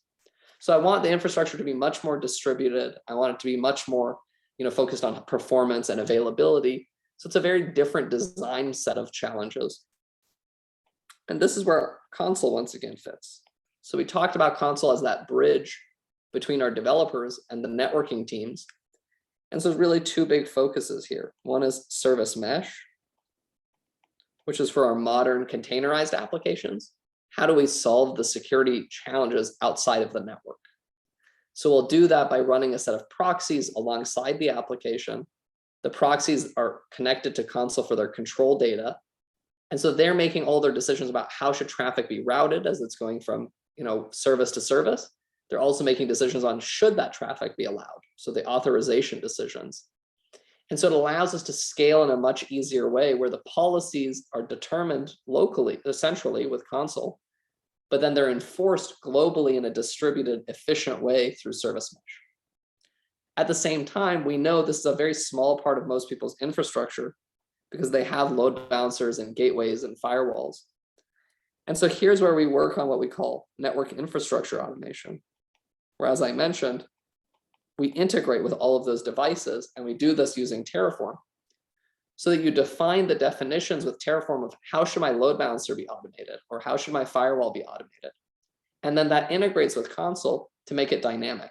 So I want the infrastructure to be much more distributed. I want it to be much more, focused on performance and availability. So it's a very different design set of challenges. And this is where Consul once again fits. So we talked about Consul as that bridge between our developers and the networking teams. And so really two big focuses here. One is service mesh, which is for our modern containerized applications. How do we solve the security challenges outside of the network? So we'll do that by running a set of proxies alongside the application. The proxies are connected to Consul for their control data. And so they're making all their decisions about how should traffic be routed as it's going from service to service. They're also making decisions on should that traffic be allowed. So the authorization decisions. And so it allows us to scale in a much easier way where the policies are determined locally, centrally with Consul, but then they're enforced globally in a distributed, efficient way through service mesh. At the same time, we know this is a very small part of most people's infrastructure because they have load balancers and gateways and firewalls. And so here's where we work on what we call network infrastructure automation, where, as I mentioned, we integrate with all of those devices, and we do this using Terraform so that you define the definitions with Terraform of how should my load balancer be automated or how should my firewall be automated. And then that integrates with Consul to make it dynamic.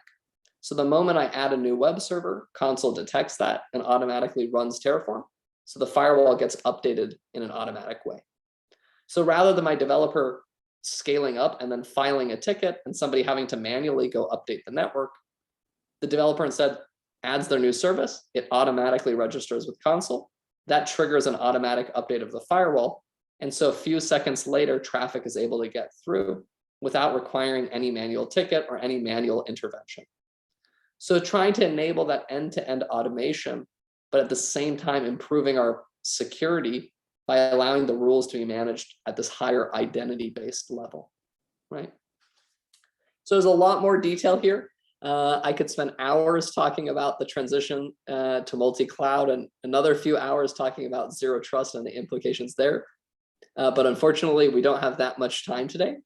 So the moment I add a new web server, Consul detects that and automatically runs Terraform. So the firewall gets updated in an automatic way. So rather than my developer scaling up and then filing a ticket and somebody having to manually go update the network, the developer instead adds their new service, it automatically registers with Consul. That triggers an automatic update of the firewall. And so a few seconds later, traffic is able to get through without requiring any manual ticket or any manual intervention. So trying to enable that end-to-end automation, but at the same time improving our security by allowing the rules to be managed at this higher identity-based level, right? So there's a lot more detail here. I could spend hours talking about the transition to multi-cloud and another few hours talking about zero trust and the implications there. But unfortunately, we don't have that much time today.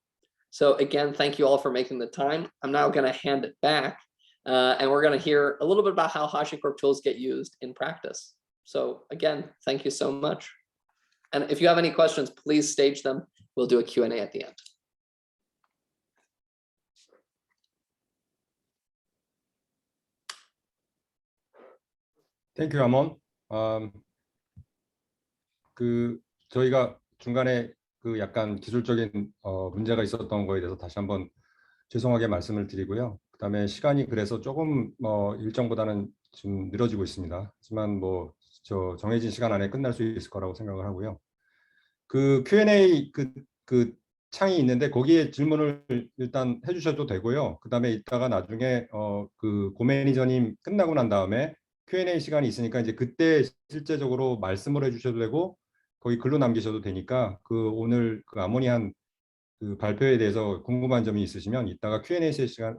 So again, thank you all for making the time. I'm now going to hand it back and we're going to hear a little bit about how HashiCorp tools get used in practice. So again, thank you so much. And if you have any questions, please stage them. We'll do a Q&A at the end. 땡큐 아몬. 저희가 중간에 약간 기술적인 문제가 있었던 거에 대해서 다시 한번 죄송하게 말씀을 드리고요. 그다음에 시간이 그래서 조금 일정보다는 좀 늘어지고 있습니다. 하지만 저 정해진 시간 안에 끝날 수 있을 거라고 생각을 하고요. Q&A 창이 있는데 거기에 질문을 일단 해주셔도 되고요. 그다음에 이따가 나중에 고 매니저님 끝나고 난 다음에 Q&A 시간이 있으니까 이제 그때 실제적으로 말씀을 해주셔도 되고 거기 글로 남기셔도 되니까 그 오늘 그 아모니한 그 발표에 대해서 궁금한 점이 있으시면 이따가 Q&A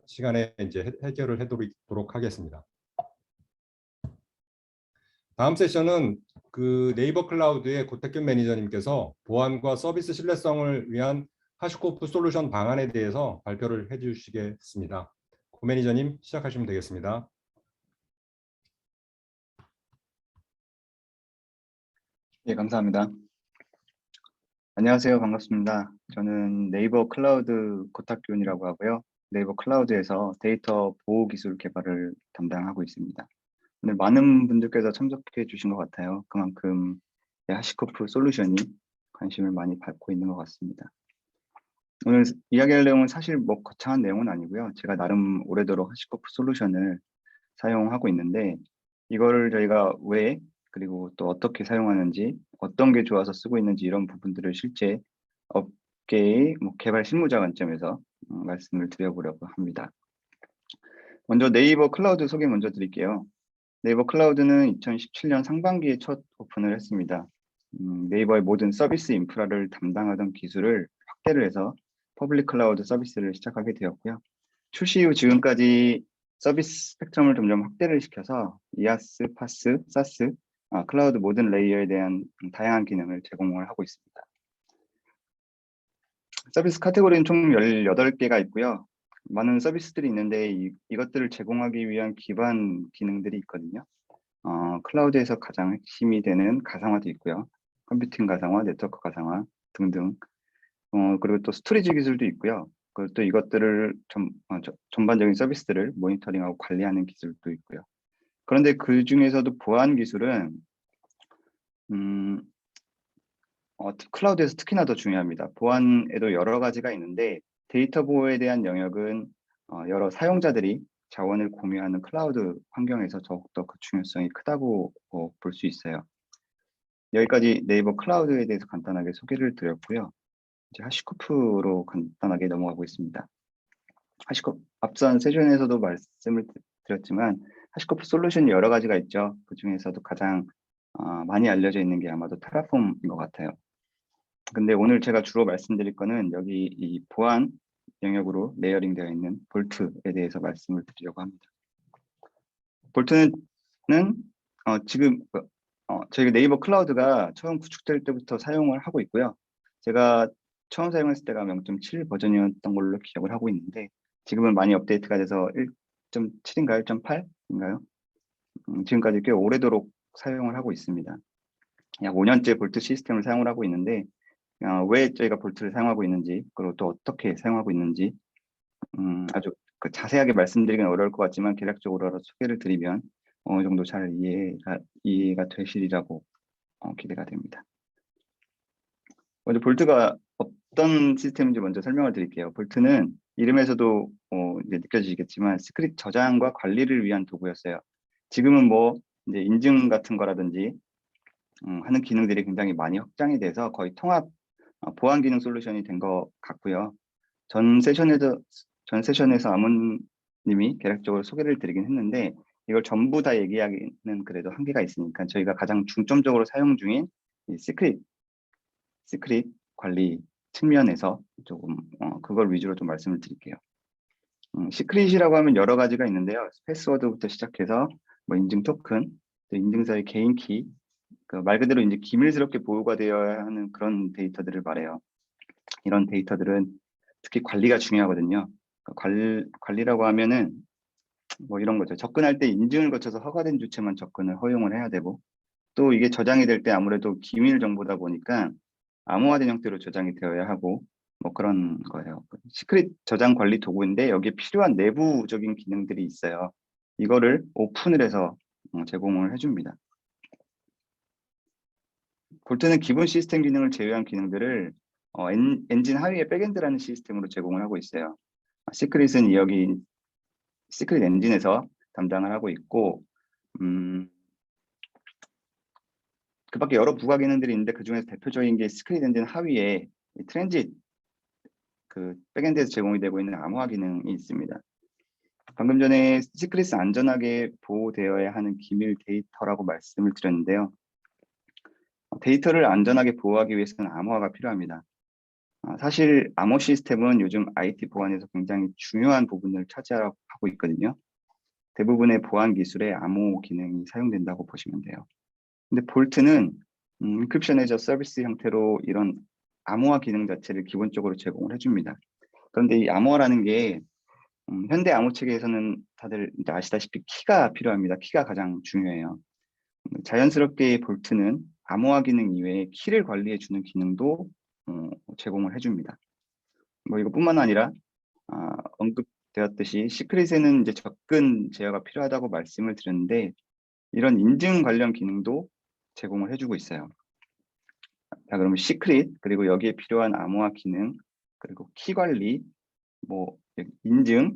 시간에 이제 해결을 해도록 하겠습니다. 다음 세션은 그 네이버 클라우드의 고택균 매니저님께서 보안과 서비스 신뢰성을 위한 하시코프 솔루션 방안에 대해서 발표를 해주시겠습니다. 고 매니저님 시작하시면 되겠습니다. 예, 감사합니다. 안녕하세요. 반갑습니다. 저는 네이버 클라우드 고탁균이라고 하고요. 네이버 클라우드에서 데이터 보호 기술 개발을 담당하고 있습니다. 오늘 많은 분들께서 참석해 주신 것 같아요. 그만큼 하시코프 솔루션이 관심을 많이 받고 있는 것 같습니다. 오늘 이야기할 내용은 사실 뭐 거창한 내용은 아니고요. 제가 나름 오래도록 하시코프 솔루션을 사용하고 있는데 이거를 저희가 왜 그리고 또 어떻게 사용하는지 어떤 게 좋아서 쓰고 있는지 이런 부분들을 실제 업계의 개발 실무자 관점에서 말씀을 드려보려고 합니다. 먼저 네이버 클라우드 소개 먼저 드릴게요. 네이버 클라우드는 2017년 상반기에 첫 오픈을 했습니다. 네이버의 모든 서비스 인프라를 담당하던 기술을 확대를 해서 퍼블릭 클라우드 서비스를 시작하게 되었고요. 출시 이후 지금까지 서비스 스펙트럼을 점점 확대를 시켜서 이아스, 파스, 사스, 클라우드 모든 레이어에 대한 다양한 기능을 제공을 하고 있습니다. 서비스 카테고리는 총 18개가 있고요. 많은 서비스들이 있는데 이것들을 제공하기 위한 기반 기능들이 있거든요. 클라우드에서 가장 핵심이 되는 가상화도 있고요. 컴퓨팅 가상화, 네트워크 가상화 등등. 그리고 또 스토리지 기술도 있고요. 그리고 또 이것들을 전반적인 서비스들을 모니터링하고 관리하는 기술도 있고요. 그런데 그 중에서도 보안 기술은 클라우드에서 특히나 더 중요합니다. 보안에도 여러 가지가 있는데 데이터 보호에 대한 영역은 여러 사용자들이 자원을 공유하는 클라우드 환경에서 더욱더 그 중요성이 크다고 볼 수 있어요. 여기까지 네이버 클라우드에 대해서 간단하게 소개를 드렸고요. 이제 하시코프로 간단하게 넘어가고 있습니다. 앞선 세션에서도 말씀을 드렸지만 하시코프 솔루션이 여러 가지가 있죠. 그 중에서도 가장 많이 알려져 있는 게 아마도 테라폼인 것 같아요. 근데 오늘 제가 주로 말씀드릴 거는 여기 이 보안 영역으로 레이어링 되어 있는 볼트에 대해서 말씀을 드리려고 합니다. 볼트는 지금 저희가 네이버 클라우드가 처음 구축될 때부터 사용을 하고 있고요. 제가 처음 사용했을 때가 0.7 버전이었던 걸로 기억을 하고 있는데 지금은 많이 업데이트가 돼서 1.7인가요? 1.8인가요? 지금까지 꽤 오래도록 사용을 하고 있습니다. 약 5년째 볼트 시스템을 사용을 하고 있는데 왜 저희가 볼트를 사용하고 있는지 그리고 또 어떻게 사용하고 있는지 아주 자세하게 말씀드리기는 어려울 것 같지만 개략적으로 소개를 드리면 어느 정도 잘 이해가 되시리라고 기대가 됩니다. 먼저 볼트가 어떤 시스템인지 먼저 설명을 드릴게요. 볼트는 이름에서도 이제 느껴지시겠지만 시크릿 저장과 관리를 위한 도구였어요. 지금은 뭐 이제 인증 같은 거라든지 하는 기능들이 굉장히 많이 확장이 돼서 거의 통합 보안 기능 솔루션이 된 것 같고요. 전 세션에서 아몬님이 개략적으로 소개를 드리긴 했는데 이걸 전부 다 얘기하기는 그래도 한계가 있으니까 저희가 가장 중점적으로 사용 중인 이 시크릿 관리 측면에서 조금 그걸 위주로 좀 말씀을 드릴게요. 시크릿이라고 하면 여러 가지가 있는데요. 패스워드부터 시작해서 뭐 인증 토큰, 또 인증서의 개인 키, 말 그대로 이제 기밀스럽게 보호가 되어야 하는 그런 데이터들을 말해요. 이런 데이터들은 특히 관리가 중요하거든요. 관리라고 하면은 뭐 이런 거죠. 접근할 때 인증을 거쳐서 허가된 주체만 접근을 허용을 해야 되고 또 이게 저장이 될 때 아무래도 기밀 정보다 보니까 암호화된 형태로 저장이 되어야 하고 뭐 그런 거예요. 시크릿 저장 관리 도구인데 여기에 필요한 내부적인 기능들이 있어요. 이거를 오픈을 해서 제공을 해줍니다. 볼트는 기본 시스템 기능을 제외한 기능들을 엔진 하위에 백엔드라는 시스템으로 제공을 하고 있어요. 시크릿은 여기 시크릿 엔진에서 담당을 하고 있고 그 밖에 여러 부가 기능들이 있는데 그 중에서 대표적인 게 시크릿 엔진 하위에 트랜짓 백엔드에서 제공이 되고 있는 암호화 기능이 있습니다. 방금 전에 시크릿은 안전하게 보호되어야 하는 기밀 데이터라고 말씀을 드렸는데요. 데이터를 안전하게 보호하기 위해서는 암호화가 필요합니다. 사실 암호 시스템은 요즘 IT 보안에서 굉장히 중요한 부분을 차지하고 있거든요. 대부분의 보안 기술에 암호 기능이 사용된다고 보시면 돼요. 근데 볼트는 인크립션 애저 서비스 형태로 이런 암호화 기능 자체를 기본적으로 제공을 해줍니다. 그런데 이 암호화라는 게 현대 암호 체계에서는 다들 이제 아시다시피 키가 필요합니다. 키가 가장 중요해요. 자연스럽게 볼트는 암호화 기능 이외에 키를 관리해 주는 기능도 제공을 해줍니다. 뭐 이것뿐만 아니라 언급되었듯이 시크릿에는 이제 접근 제어가 필요하다고 말씀을 드렸는데 이런 인증 관련 기능도 제공을 해주고 있어요. 자, 그러면 시크릿 그리고 여기에 필요한 암호화 기능 그리고 키 관리 뭐 인증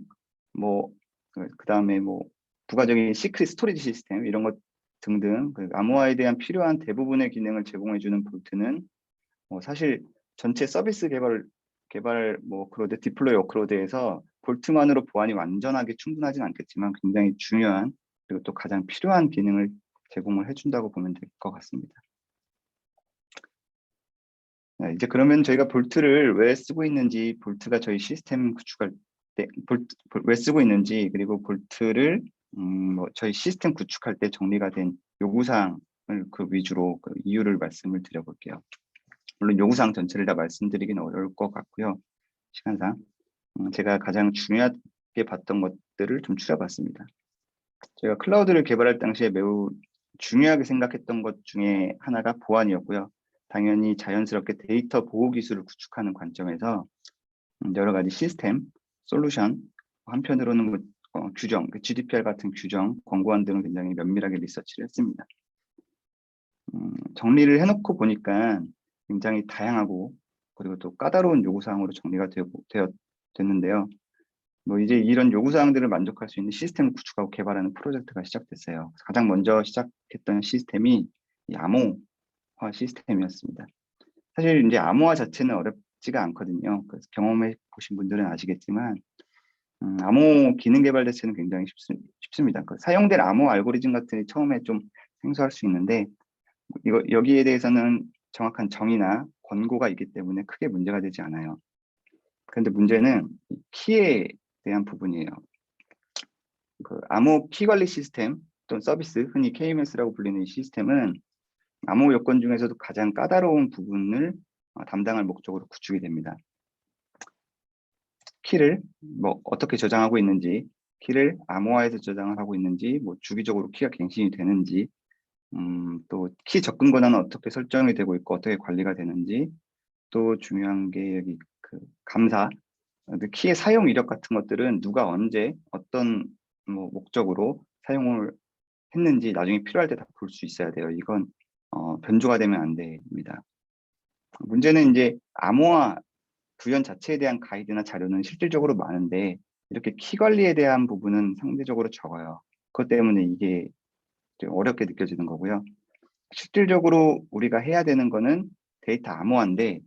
뭐 그다음에 뭐 부가적인 시크릿 스토리지 시스템 이런 것 등등 그 암호화에 대한 필요한 대부분의 기능을 제공해주는 볼트는 사실 전체 서비스 개발 뭐 워크로드 디플로이 워크로드에서 볼트만으로 보안이 완전하게 충분하진 않겠지만 굉장히 중요한 그리고 또 가장 필요한 기능을 제공을 해준다고 보면 될 것 같습니다. 네, 이제 그러면 저희가 볼트를 왜 쓰고 있는지, 볼트가 저희 시스템 구축할 때 왜 쓰고 있는지, 그리고 볼트를 뭐 저희 시스템 구축할 때 정리가 된 요구사항을 그 위주로 그 이유를 말씀을 드려볼게요. 물론 요구사항 전체를 다 말씀드리기는 어려울 것 같고요. 시간상 제가 가장 중요하게 봤던 것들을 좀 추려봤습니다. 제가 클라우드를 개발할 당시에 매우 중요하게 생각했던 것 중에 하나가 보안이었고요. 당연히 자연스럽게 데이터 보호 기술을 구축하는 관점에서 여러 가지 시스템, 솔루션, 한편으로는 뭐, 규정, GDPR 같은 규정, 권고안 등을 굉장히 면밀하게 리서치를 했습니다. 정리를 해놓고 보니까 굉장히 다양하고 그리고 또 까다로운 요구사항으로 정리가 됐는데요. 뭐 이제 이런 요구사항들을 만족할 수 있는 시스템을 구축하고 개발하는 프로젝트가 시작됐어요. 가장 먼저 시작했던 시스템이 이 암호화 시스템이었습니다. 사실 이제 암호화 자체는 어렵지가 않거든요. 그래서 경험해 보신 분들은 아시겠지만 암호 기능 개발 자체는 굉장히 쉽습니다. 그 사용된 암호 알고리즘 같은 게 처음에 좀 생소할 수 있는데 여기에 대해서는 정확한 정의나 권고가 있기 때문에 크게 문제가 되지 않아요. 그런데 문제는 키에 대한 부분이에요. 그 암호 키 관리 시스템 또는 서비스, 흔히 KMS라고 불리는 이 시스템은 암호 요건 중에서도 가장 까다로운 부분을 담당할 목적으로 구축이 됩니다. 키를 뭐 어떻게 저장하고 있는지, 키를 암호화해서 저장을 하고 있는지, 뭐 주기적으로 키가 갱신이 되는지, 또 키 접근 권한은 어떻게 설정이 되고 있고 어떻게 관리가 되는지, 또 중요한 게 여기 그 감사, 키의 사용 이력 같은 것들은 누가 언제 어떤 뭐 목적으로 사용을 했는지 나중에 필요할 때 다 볼 수 있어야 돼요. 이건 변조가 되면 안 됩니다. 문제는 이제 암호화 구현 자체에 대한 가이드나 자료는 실질적으로 많은데 이렇게 키 관리에 대한 부분은 상대적으로 적어요. 그것 때문에 이게 좀 어렵게 느껴지는 거고요. 실질적으로 우리가 해야 되는 거는 데이터 암호화인데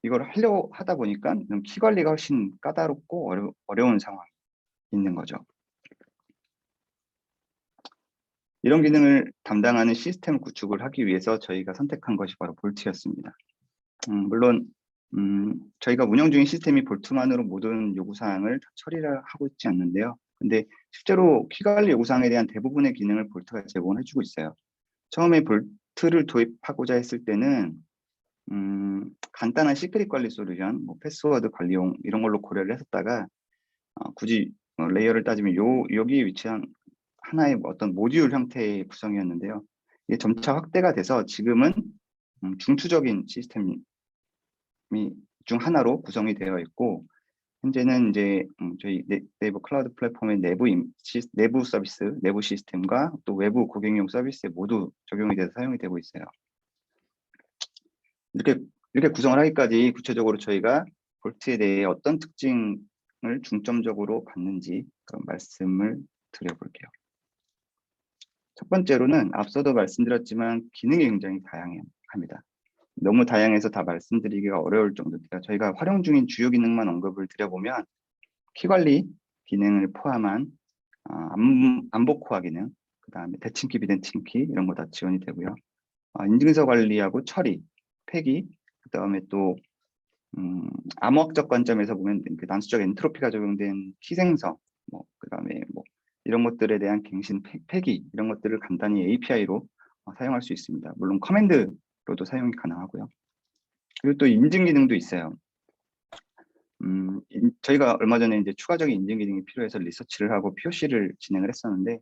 이걸 하려고 하다 보니까 키 관리가 훨씬 까다롭고 어려운 상황이 있는 거죠. 이런 기능을 담당하는 시스템 구축을 하기 위해서 저희가 선택한 것이 바로 볼트였습니다. 물론 저희가 운영 중인 시스템이 볼트만으로 모든 요구사항을 처리를 하고 있지 않는데요. 근데 실제로 키관리 요구사항에 대한 대부분의 기능을 볼트가 제공을 해주고 있어요. 처음에 볼트를 도입하고자 했을 때는 간단한 시크릿 관리 솔루션, 뭐 패스워드 관리용 이런 걸로 고려를 했었다가 굳이 레이어를 따지면 여기에 위치한 하나의 어떤 모듈 형태의 구성이었는데요. 이게 점차 확대가 돼서 지금은 중추적인 시스템 중 하나로 구성이 되어 있고 현재는 이제 저희 네이버 클라우드 플랫폼의 내부 서비스, 내부 시스템과 또 외부 고객용 서비스에 모두 적용이 돼서 사용이 되고 있어요. 이렇게 구성을 하기까지 구체적으로 저희가 볼트에 대해 어떤 특징을 중점적으로 봤는지 그런 말씀을 드려볼게요. 첫 번째로는 앞서도 말씀드렸지만 기능이 굉장히 다양합니다. 너무 다양해서 다 말씀드리기가 어려울 정도인데요. 저희가 활용 중인 주요 기능만 언급을 드려보면 키 관리 기능을 포함한 안보코어 기능, 그다음에 대칭키, 비대칭키 이런 거 다 지원이 되고요. 인증서 관리하고 처리, 폐기, 그다음에 또 암호학적 관점에서 보면 그 난수적 엔트로피가 적용된 키 생성, 그다음에 이런 것들에 대한 갱신, 폐기 이런 것들을 간단히 API로 사용할 수 있습니다. 물론 커맨드로도 사용이 가능하고요. 그리고 또 인증 기능도 있어요. 저희가 얼마 전에 이제 추가적인 인증 기능이 필요해서 리서치를 하고 POC를 진행을 했었는데,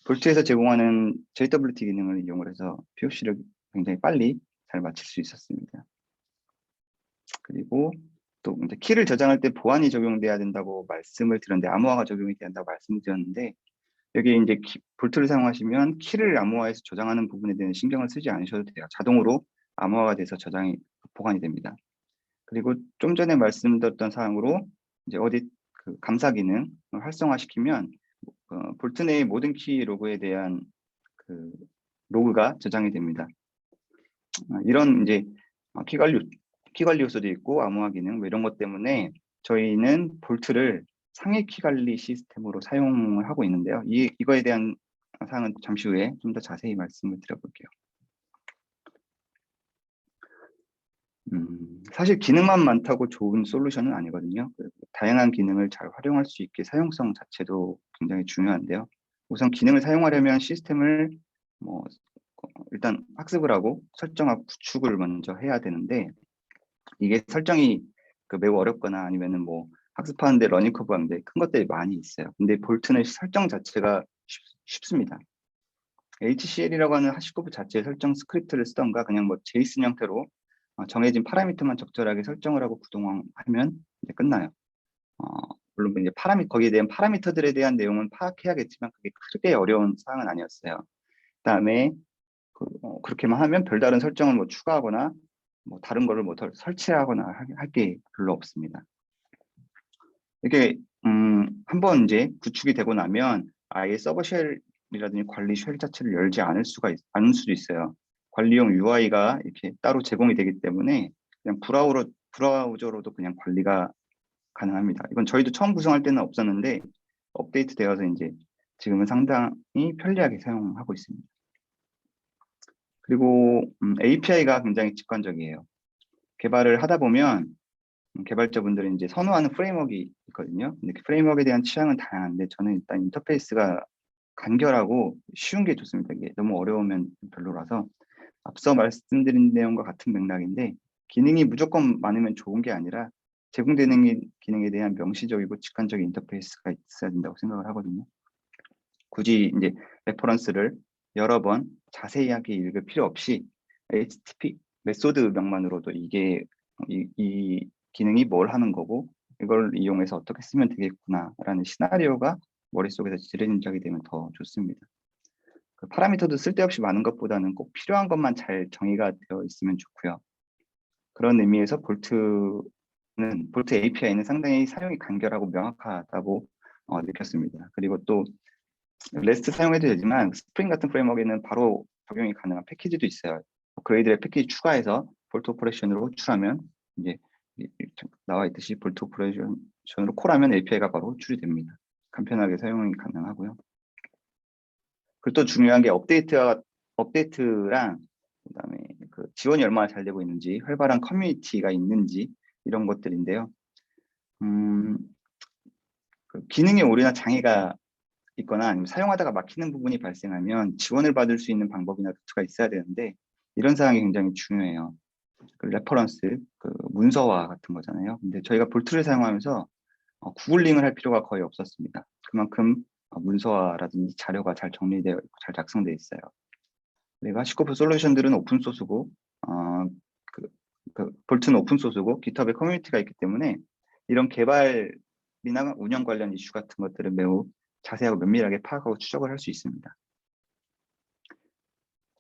볼트에서 제공하는 JWT 기능을 이용을 해서 POC를 굉장히 빨리 잘 마칠 수 있었습니다. 그리고 또 이제 키를 저장할 때 보안이 적용돼야 된다고 말씀을 드렸는데, 암호화가 적용이 된다고 말씀드렸는데, 여기 이제 볼트를 사용하시면 키를 암호화해서 저장하는 부분에 대한 신경을 쓰지 않으셔도 돼요. 자동으로 암호화가 돼서 저장이 보관이 됩니다. 그리고 좀 전에 말씀드렸던 사항으로 이제 어디 그 감사 기능을 활성화시키면 볼트 내의 모든 키 로그에 대한 그 로그가 저장이 됩니다. 이런 이제 키 관리 요소도 있고 암호화 기능 이런 것 때문에 저희는 볼트를 상위 키 관리 시스템으로 사용을 하고 있는데요. 이거에 대한 사항은 잠시 후에 좀 더 자세히 말씀을 드려볼게요. 사실 기능만 많다고 좋은 솔루션은 아니거든요. 다양한 기능을 잘 활용할 수 있게 사용성 자체도 굉장히 중요한데요. 우선 기능을 사용하려면 시스템을 일단 학습을 하고 설정하고 구축을 먼저 해야 되는데, 이게 설정이 매우 어렵거나 아니면은 학습하는데 러닝 커브가 굉장히 큰 것들이 많이 있어요. 근데 볼트는 설정 자체가 쉽습니다. HCL이라고 하는 하시코프 자체의 설정 스크립트를 쓰던가 그냥 제이슨 형태로 정해진 파라미터만 적절하게 설정을 하고 구동하면 이제 끝나요. 물론 이제 거기에 대한 파라미터들에 대한 내용은 파악해야겠지만 그게 크게 어려운 사항은 아니었어요. 그다음에 그렇게만 하면 별다른 설정을 추가하거나 다른 거를 더 설치하거나 할 게 별로 없습니다. 이게 한번 이제 구축이 되고 나면 아예 서버 쉘이라든지 관리 쉘 자체를 열지 않을 수도 있어요. 관리용 UI가 이렇게 따로 제공이 되기 때문에 그냥 브라우저로도 그냥 관리가 가능합니다. 이건 저희도 처음 구성할 때는 없었는데 업데이트 되어서 이제 지금은 상당히 편리하게 사용하고 있습니다. 그리고 API가 굉장히 직관적이에요. 개발을 하다 보면 개발자분들이 이제 선호하는 프레임워크가 있거든요. 근데 그 프레임워크에 대한 취향은 다양한데 저는 일단 인터페이스가 간결하고 쉬운 게 좋습니다. 이게 너무 어려우면 별로라서 앞서 말씀드린 내용과 같은 맥락인데, 기능이 무조건 많으면 좋은 게 아니라 제공되는 기능에 대한 명시적이고 직관적인 인터페이스가 있어야 된다고 생각을 하거든요. 굳이 이제 레퍼런스를 여러 번 자세하게 읽을 필요 없이 HTTP 메소드 명만으로도 이게 이 기능이 뭘 하는 거고 이걸 이용해서 어떻게 쓰면 되겠구나라는 시나리오가 머릿속에서 지레짐작이 되면 더 좋습니다. 그 파라미터도 쓸데없이 많은 것보다는 꼭 필요한 것만 잘 정의가 되어 있으면 좋고요. 그런 의미에서 볼트 API는 상당히 사용이 간결하고 명확하다고 느꼈습니다. 그리고 또 레스트 사용해도 되지만 스프링 같은 프레임워크에는 바로 적용이 가능한 패키지도 있어요. 그레이드의 패키지 추가해서 볼트 오퍼레이션으로 호출하면 이제 나와 있듯이 볼트 오퍼레이션으로 콜하면 API가 바로 호출이 됩니다. 간편하게 사용이 가능하고요. 그리고 또 중요한 게 업데이트랑 그다음에 그 지원이 얼마나 잘 되고 있는지, 활발한 커뮤니티가 있는지 이런 것들인데요. 그 기능에 오류나 장애가 있거나 아니면 사용하다가 막히는 부분이 발생하면 지원을 받을 수 있는 방법이나 루트가 있어야 되는데 이런 사항이 굉장히 중요해요. 그 레퍼런스, 그 문서화 같은 거잖아요. 근데 저희가 볼트를 사용하면서 구글링을 할 필요가 거의 없었습니다. 그만큼 문서화라든지 자료가 잘 정리되어 있고 잘 작성되어 있어요. 그리고 하시코프 솔루션들은 오픈소스고 볼트는 오픈소스고 깃허브에 커뮤니티가 있기 때문에 이런 개발이나 운영 관련 이슈 같은 것들을 매우 자세하고 면밀하게 파악하고 추적을 할 수 있습니다.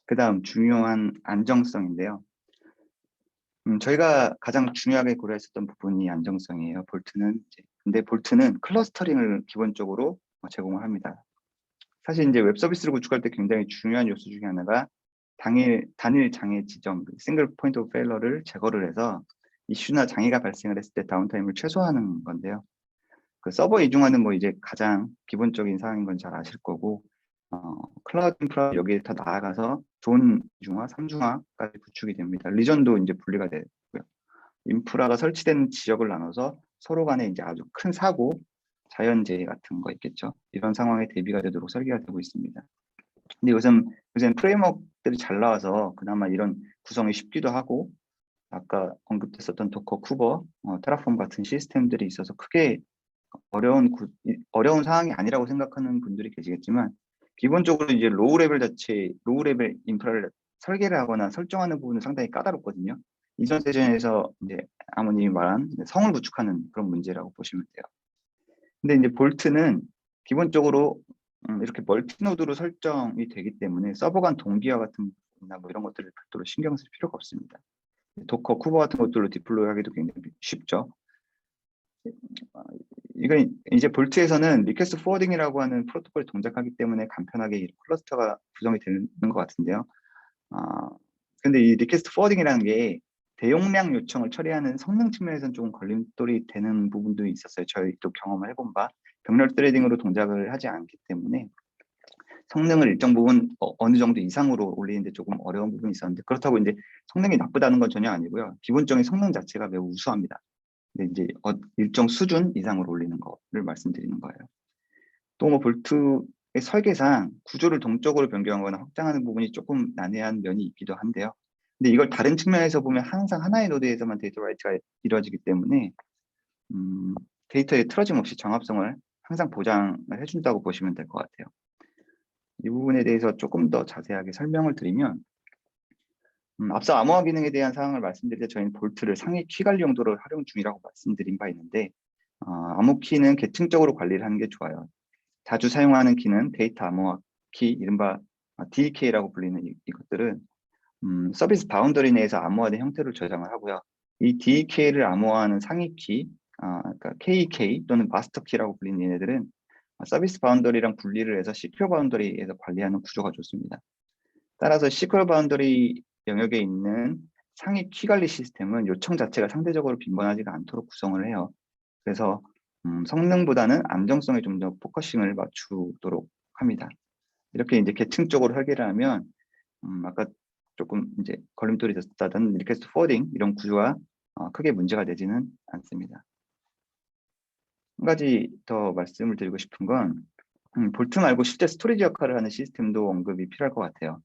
그 다음 중요한 안정성인데요. 저희가 가장 중요하게 고려했었던 부분이 안정성이에요. 근데 볼트는 클러스터링을 기본적으로 제공을 합니다. 사실 이제 웹 서비스를 구축할 때 굉장히 중요한 요소 중에 하나가 단일 장애 지점, 싱글 포인트 오브 페일러를 제거를 해서 이슈나 장애가 발생을 했을 때 다운타임을 최소화하는 건데요. 그 서버 이중화는 뭐 이제 가장 기본적인 사항인 건 잘 아실 거고, 클라우드 인프라 여기에 더 나아가서 존 이중화, 삼중화까지 구축이 됩니다. 리전도 이제 분리가 되고요. 인프라가 설치된 지역을 나눠서 서로 간에 이제 아주 큰 사고, 자연재해 같은 거 있겠죠. 이런 상황에 대비가 되도록 설계가 되고 있습니다. 근데 요즘 프레임워크들이 잘 나와서 그나마 이런 구성이 쉽기도 하고, 아까 언급됐었던 도커, 쿠버, 테라폼 같은 시스템들이 있어서 크게 어려운 상황이 아니라고 생각하는 분들이 계시겠지만, 기본적으로 이제 로우 레벨 인프라를 설계를 하거나 설정하는 부분은 상당히 까다롭거든요. 이전 세션에서 이제 아모님이 말한 성을 구축하는 그런 문제라고 보시면 돼요. 근데 이제 볼트는 기본적으로 이렇게 멀티노드로 설정이 되기 때문에 서버 간 동기화 같은 거나 뭐 이런 것들을 별도로 신경 쓸 필요가 없습니다. 도커, 쿠버 같은 것들로 디플로이 하기도 굉장히 쉽죠. 이건 이제 볼트에서는 리퀘스트 포워딩이라고 하는 프로토콜을 동작하기 때문에 간편하게 클러스터가 구성이 되는 것 같은데요. 근데 이 리퀘스트 포워딩이라는 게 대용량 요청을 처리하는 성능 측면에서는 조금 걸림돌이 되는 부분도 있었어요. 저희도 경험을 해본 바 병렬 스레딩으로 동작을 하지 않기 때문에 성능을 일정 부분 어느 정도 이상으로 올리는데 조금 어려운 부분이 있었는데, 그렇다고 이제 성능이 나쁘다는 건 전혀 아니고요. 기본적인 성능 자체가 매우 우수합니다. 근데 이제 일정 수준 이상으로 올리는 거를 말씀드리는 거예요. 또 뭐 볼트의 설계상 구조를 동적으로 변경하거나 확장하는 부분이 조금 난해한 면이 있기도 한데요. 근데 이걸 다른 측면에서 보면 항상 하나의 노드에서만 데이터 라이트가 이루어지기 때문에 데이터의 틀어짐 없이 정합성을 항상 보장을 해준다고 보시면 될 것 같아요. 이 부분에 대해서 조금 더 자세하게 설명을 드리면, 앞서 암호화 기능에 대한 사항을 말씀드릴 때 저희는 볼트를 상위 키 관리 용도로 활용 중이라고 말씀드린 바 있는데, 암호 키는 계층적으로 관리를 하는 게 좋아요. 자주 사용하는 키는 데이터 암호화 키, 이른바 DK라고 불리는 이것들은 서비스 바운더리 내에서 암호화된 형태로 저장을 하고요. 이 DK를 암호화하는 상위 키, 그러니까 KK 또는 마스터 키라고 불리는 얘네들은 서비스 바운더리랑 분리를 해서 시큐어 바운더리에서 관리하는 구조가 좋습니다. 따라서 시큐어 바운더리 영역에 있는 상위 키 관리 시스템은 요청 자체가 상대적으로 빈번하지가 않도록 구성을 해요. 그래서 성능보다는 안정성에 좀 더 포커싱을 맞추도록 합니다. 이렇게 이제 계층적으로 설계를 하면 아까 조금 이제 걸림돌이 됐다던 리퀘스트 포워딩 이런 구조가 크게 문제가 되지는 않습니다. 한 가지 더 말씀을 드리고 싶은 건 볼트 말고 실제 스토리지 역할을 하는 시스템도 언급이 필요할 것 같아요.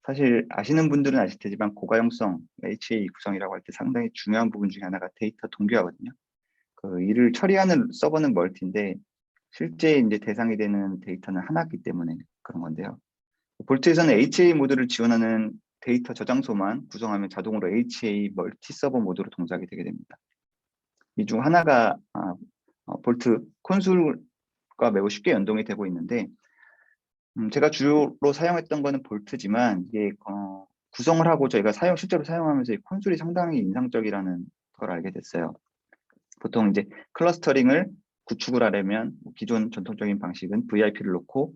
사실 아시는 분들은 아실 테지만 고가용성 HA 구성이라고 할 때 상당히 중요한 부분 중에 하나가 데이터 동기화거든요. 그 이를 처리하는 서버는 멀티인데 실제 이제 대상이 되는 데이터는 하나이기 때문에 그런 건데요. 볼트에서는 HA 모드를 지원하는 데이터 저장소만 구성하면 자동으로 HA 멀티 서버 모드로 동작이 되게 됩니다. 이 중 하나가 볼트 콘솔과 매우 쉽게 연동이 되고 있는데, 제가 주로 사용했던 거는 볼트지만 이게 구성을 하고 저희가 실제로 사용하면서 이 콘솔이 상당히 인상적이라는 걸 알게 됐어요. 보통 이제 클러스터링을 구축을 하려면 기존 전통적인 방식은 VIP를 놓고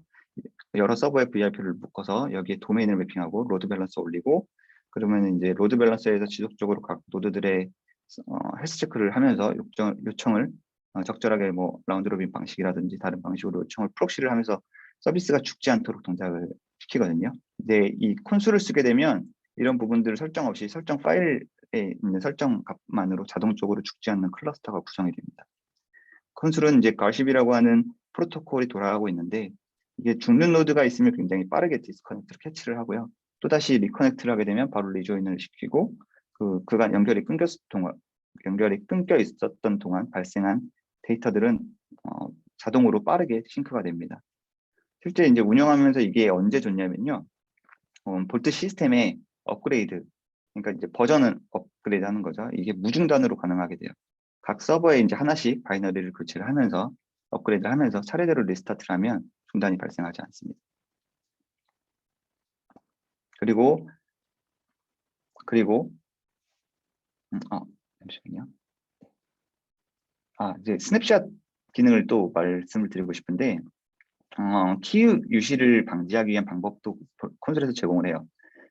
여러 서버에 VIP를 묶어서 여기에 도메인을 매핑하고 로드 밸런서 올리고, 그러면 이제 로드 밸런서에서 지속적으로 각 노드들의 헬스 체크를 하면서 요청을 적절하게 뭐 라운드 로빈 방식이라든지 다른 방식으로 요청을 프록시를 하면서 서비스가 죽지 않도록 동작을 시키거든요. 근데 이 콘솔을 쓰게 되면 이런 부분들을 설정 없이 설정 파일에 있는 설정 값만으로 자동적으로 죽지 않는 클러스터가 구성이 됩니다. 콘솔은 이제 가십이라고 하는 프로토콜이 돌아가고 있는데, 이게 죽는 노드가 있으면 굉장히 빠르게 디스커넥트를 캐치를 하고요. 또다시 리커넥트를 하게 되면 바로 리조인을 시키고 그간 연결이 끊겨 있었던 동안 발생한 데이터들은 자동으로 빠르게 싱크가 됩니다. 실제 이제 운영하면서 이게 언제 좋냐면요. 볼트 시스템의 업그레이드, 그러니까 이제 버전을 업그레이드 하는 거죠. 이게 무중단으로 가능하게 돼요. 각 서버에 이제 하나씩 바이너리를 교체를 하면서 업그레이드를 하면서 차례대로 리스타트를 하면 중단이 발생하지 않습니다. 그리고 잠시만요. 이제 스냅샷 기능을 또 말씀을 드리고 싶은데, 키 유실을 방지하기 위한 방법도 콘솔에서 제공을 해요.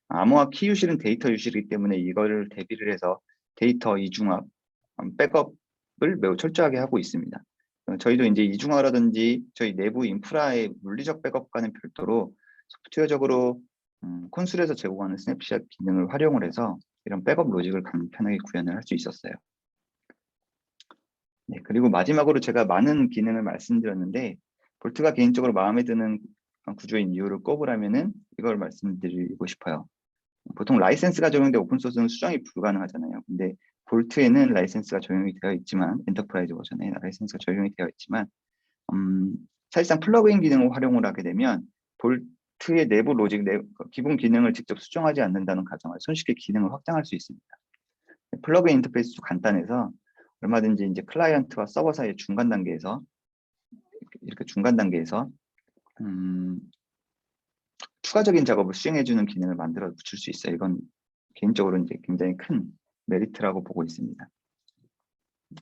암호화 키 유실은 데이터 유실이기 때문에 이거를 대비를 해서 데이터 이중합, 백업을 매우 철저하게 하고 있습니다. 저희도 이제 이중화라든지 저희 내부 인프라의 물리적 백업과는 별도로 소프트웨어적으로 콘솔에서 제공하는 스냅샷 기능을 활용을 해서 이런 백업 로직을 간편하게 구현을 할 수 있었어요. 네, 그리고 마지막으로 제가 많은 기능을 말씀드렸는데 볼트가 개인적으로 마음에 드는 구조인 이유를 꼽으라면은 이걸 말씀드리고 싶어요. 보통 라이센스가 적용된 오픈소스는 수정이 불가능하잖아요. 근데 볼트에는 라이센스가 적용이 되어 있지만 엔터프라이즈 버전에 라이센스가 적용이 되어 있지만 사실상 플러그인 기능을 활용을 하게 되면 볼트의 내부 로직, 기본 기능을 직접 수정하지 않는다는 가정을 손쉽게 기능을 확장할 수 있습니다. 플러그인 인터페이스도 간단해서 얼마든지 이제 클라이언트와 서버 사이의 중간 단계에서 이렇게 중간 단계에서 추가적인 작업을 수행해주는 기능을 만들어 붙일 수 있어요. 이건 개인적으로 이제 굉장히 큰 메리트라고 보고 있습니다.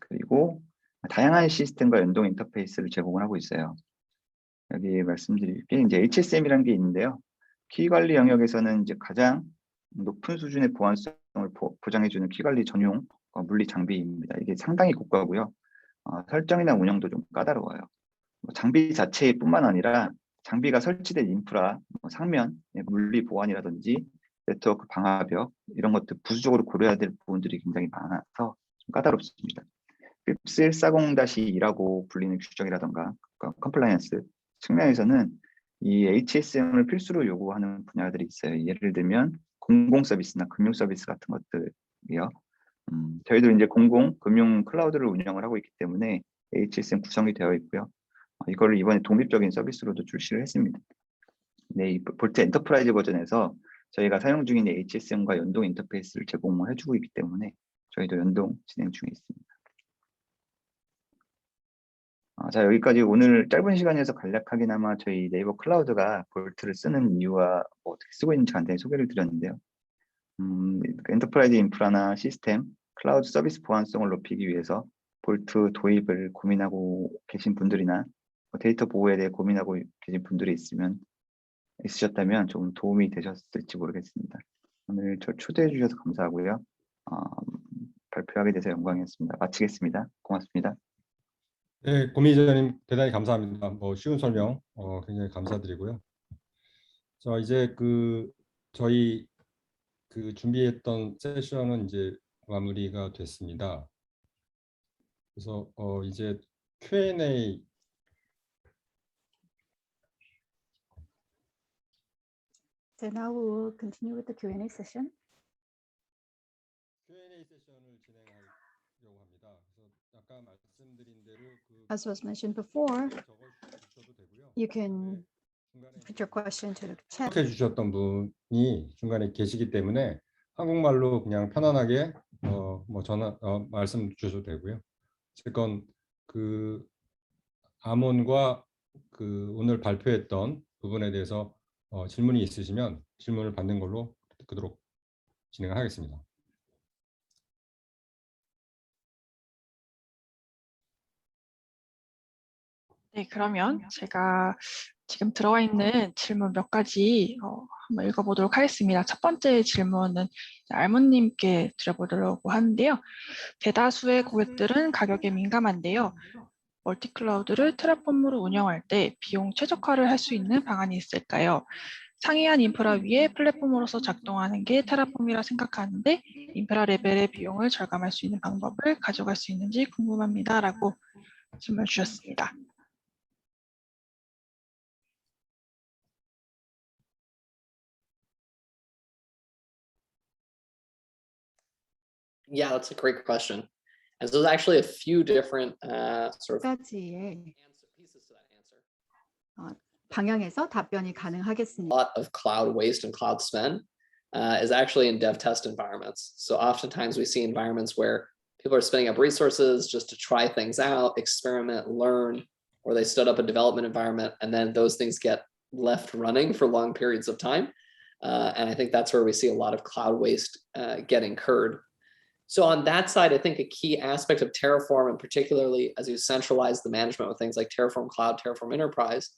그리고 다양한 시스템과 연동 인터페이스를 제공을 하고 있어요. 여기 말씀드릴 게 이제 HSM이라는 게 있는데요. 키 관리 영역에서는 이제 가장 높은 수준의 보안성을 보장해주는 키 관리 전용 물리 장비입니다. 이게 상당히 고가고요. 설정이나 운영도 좀 까다로워요. 장비 자체뿐만 아니라 장비가 설치된 인프라, 상면, 물리 보안이라든지 네트워크 방화벽 이런 것들 부수적으로 고려해야 될 부분들이 굉장히 많아서 좀 까다롭습니다. PIPS 140-2라고 불리는 규정이라던가 컴플라이언스 측면에서는 이 HSM을 필수로 요구하는 분야들이 있어요. 예를 들면 공공 서비스나 금융 서비스 같은 것들이요. 저희도 이제 공공 금융 클라우드를 운영을 하고 있기 때문에 HSM 구성이 되어 있고요. 이걸 이번에 독립적인 서비스로도 출시를 했습니다. 네, 이 볼트 엔터프라이즈 버전에서 저희가 사용 중인 HSM과 연동 인터페이스를 제공을 해주고 있기 때문에 저희도 연동 진행 중에 있습니다. 자, 여기까지 오늘 짧은 시간에서 간략하게나마 저희 네이버 클라우드가 볼트를 쓰는 이유와 어떻게 쓰고 있는지 간단히 소개를 드렸는데요. 엔터프라이즈 인프라나 시스템, 클라우드 서비스 보안성을 높이기 위해서 볼트 도입을 고민하고 계신 분들이나 데이터 보호에 대해 고민하고 계신 분들이 있으셨다면 좀 도움이 되셨을지 모르겠습니다. 오늘 저 초대해 주셔서 감사하고요. 발표하게 돼서 영광이었습니다. 마치겠습니다. 고맙습니다. 네, 고민 기자님 대단히 감사합니다. 쉬운 설명 굉장히 감사드리고요. 자, 이제 저희 준비했던 세션은 이제 마무리가 됐습니다. 그래서 이제 Q&A So now we will continue with the Q&A session. Q&A 세션을 진행하려고 합니다. 그래서 아까 말씀드린 대로 As was mentioned before, 적어주셔도 되고요. you can put your question to the chat. 해 주셨던 분이 중간에 계시기 때문에 한국말로 그냥 편안하게 말씀 주셔도 되고요. 어쨌건 아몬과 오늘 발표했던 부분에 대해서 질문이 있으시면 질문을 받는 걸로 그도록 진행하겠습니다. 네, 그러면 제가 지금 들어와 있는 질문 몇 가지 한번 읽어보도록 하겠습니다. 첫 번째 질문은 알몬님께 드려보려고 하는데요. 대다수의 고객들은 가격에 민감한데요. 멀티클라우드를 테라폼으로 운영할 때 비용 최적화를 할 수 있는 방안이 있을까요? 상이한 인프라 위에 플랫폼으로서 작동하는 게 테라폼이라 생각하는데 인프라 레벨의 비용을 절감할 수 있는 방법을 가져갈 수 있는지 궁금합니다. 라고 질문 주셨습니다. Yeah, that's a great question. And so there's actually a few different sort of 가지의 pieces to that answer. 방향에서 답변이 A 가능하겠습니다. lot of cloud waste and cloud spend is actually in dev test environments. So oftentimes we see environments where people are spending up resources just to try things out, experiment, learn, or they stood up a development environment and then those things get left running for long periods of time. And I think that's where we see a lot of cloud waste get incurred. So on that side, I think a key aspect of Terraform, and particularly as you centralize the management with things like Terraform Cloud, Terraform Enterprise,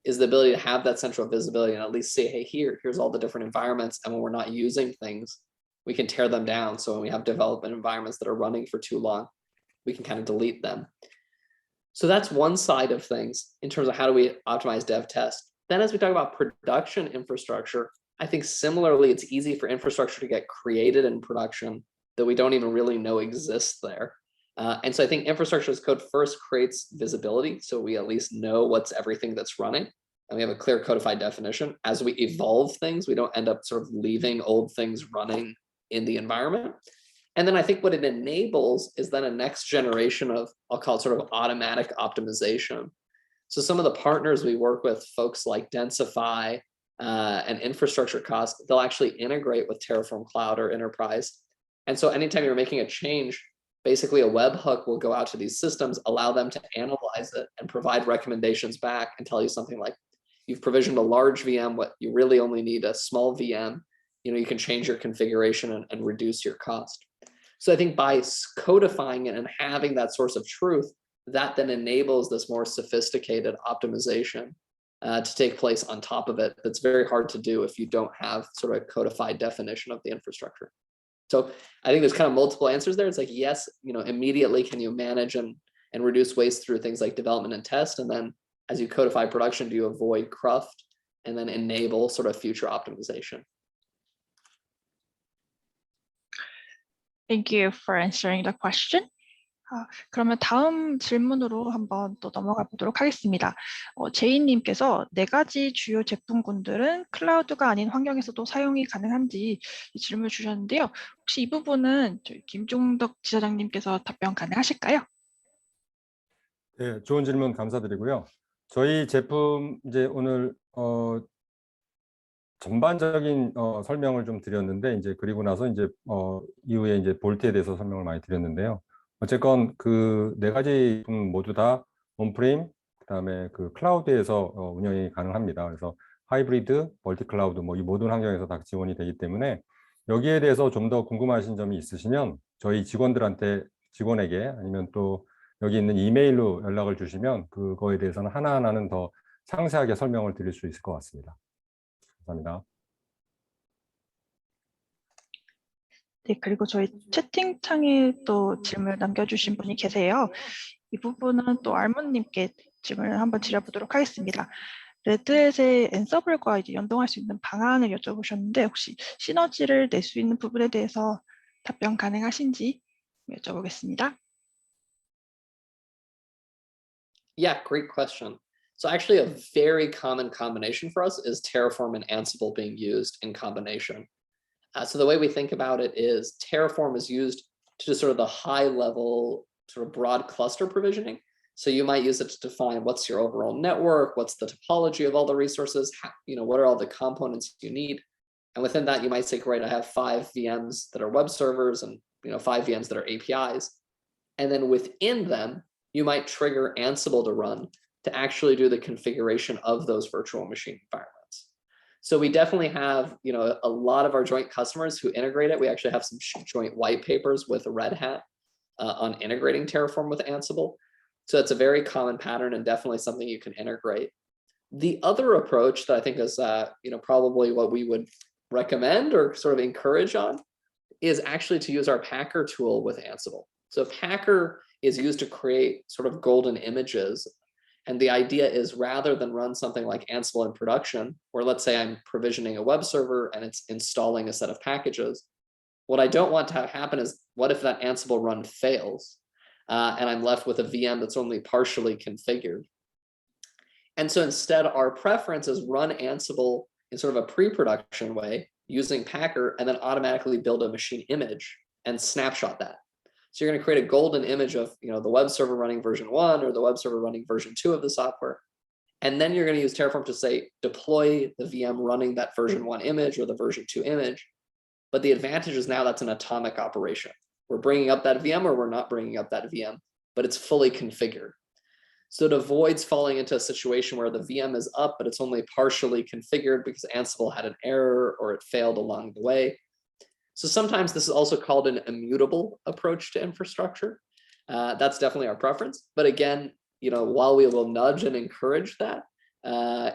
is the ability to have that central visibility and at least say, hey, here's all the different environments. And when we're not using things, we can tear them down. So when we have development environments that are running for too long, we can kind of delete them. So that's one side of things in terms of how do we optimize dev test. Then as we talk about production infrastructure, I think similarly, it's easy for infrastructure to get created in production that we don't even really know exists there. And so I think infrastructure as code first creates visibility. So we at least know what's everything that's running. And we have a clear codified definition. As we evolve things, we don't end up sort of leaving old things running in the environment. And then I think what it enables is then a next generation of, I'll call it sort of automatic optimization. So some of the partners we work with, folks like Densify and Infrastructure Cost, they'll actually integrate with Terraform Cloud or Enterprise. And so anytime you're making a change, basically a webhook will go out to these systems, allow them to analyze it and provide recommendations back and tell you something like, you've provisioned a large VM, what you really only need a small VM, you can change your configuration and reduce your cost. So I think by codifying it and having that source of truth, that then enables this more sophisticated optimization to take place on top of it. That's very hard to do if you don't have sort of a codified definition of the infrastructure. So I think there's kind of multiple answers there. It's like, yes, immediately can you manage and reduce waste through things like development and test? And then as you codify production, do you avoid cruft and then enable sort of future optimization? Thank you for answering the question. 그러면 다음 질문으로 한번 또 넘어가 보도록 하겠습니다. 제이님께서 4가지 주요 제품군들은 클라우드가 아닌 환경에서도 사용이 가능한지 질문을 주셨는데요. 혹시 이 부분은 저희 김종덕 지사장님께서 답변 가능하실까요? 네, 좋은 질문 감사드리고요. 저희 제품 이제 오늘 전반적인 설명을 좀 드렸는데 이제 그리고 나서 이제 이후에 이제 볼트에 대해서 설명을 많이 드렸는데요. 어쨌건 그 4가지 제품 모두 다 온프레임 그다음에 그 클라우드에서 운영이 가능합니다. 그래서 하이브리드, 멀티 클라우드 뭐 이 모든 환경에서 다 지원이 되기 때문에 여기에 대해서 좀 더 궁금하신 점이 있으시면 저희 직원에게 아니면 또 여기 있는 이메일로 연락을 주시면 그거에 대해서는 하나하나는 더 상세하게 설명을 드릴 수 있을 것 같습니다. 감사합니다. 네, 그리고 저희 채팅창에 또 질문을 남겨주신 분이 계세요. 이 부분은 또 알몬님께 질문을 한번 드려보도록 하겠습니다. 레드햇의 앤서블과 이제 연동할 수 있는 방안을 여쭤보셨는데 혹시 시너지를 낼 수 있는 부분에 대해서 답변 가능하신지 여쭤보겠습니다. Yeah, great question. So actually a very common combination for us is Terraform and Ansible being used in combination. So the way we think about it is Terraform is used to sort of the high level, sort of broad cluster provisioning. So you might use it to define what's your overall network, what's the topology of all the resources, what are all the components you need. And within that, you might say, great, I have 5 VMs that are web servers and 5 VMs that are APIs. And then within them, you might trigger Ansible to run to actually do the configuration of those virtual machine environments. So we definitely have, a lot of our joint customers who integrate it. We actually have some joint white papers with Red Hat on integrating Terraform with Ansible. So it's a very common pattern and definitely something you can integrate. The other approach that I think is, probably what we would recommend or sort of encourage on is actually to use our Packer tool with Ansible. So Packer is used to create sort of golden images. And the idea is rather than run something like Ansible in production, where let's say I'm provisioning a web server and it's installing a set of packages, what I don't want to have happen is what if that Ansible run fails and I'm left with a VM that's only partially configured. And so instead our preference is run Ansible in sort of a pre-production way using Packer and then automatically build a machine image and snapshot that. So you're going to create a golden image of the web server running version 1 or the web server running version 2 of the software. And then you're going to use Terraform to say, deploy the VM running that version 1 image or the version 2 image. But the advantage is now that's an atomic operation. We're bringing up that VM or we're not bringing up that VM, but it's fully configured. So it avoids falling into a situation where the VM is up, but it's only partially configured because Ansible had an error or it failed along the way. So sometimes this is also called an immutable approach to infrastructure. That's definitely our preference. But again, while we will nudge and encourage that,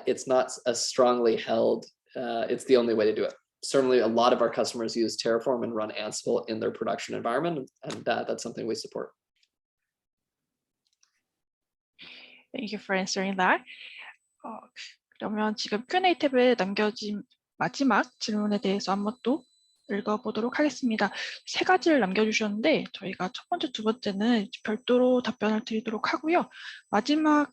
it's not as strongly held. It's the only way to do it. Certainly, a lot of our customers use Terraform and run Ansible in their production environment, and that's something we support. Thank you for answering that. 그러면 지금 Q&A 탭에 남겨진 마지막 질문에 대해서 한번 또 읽어보도록 하겠습니다. 세 가지를 남겨주셨는데 저희가 첫 번째, 두 번째는 별도로 답변을 드리도록 하고요. 마지막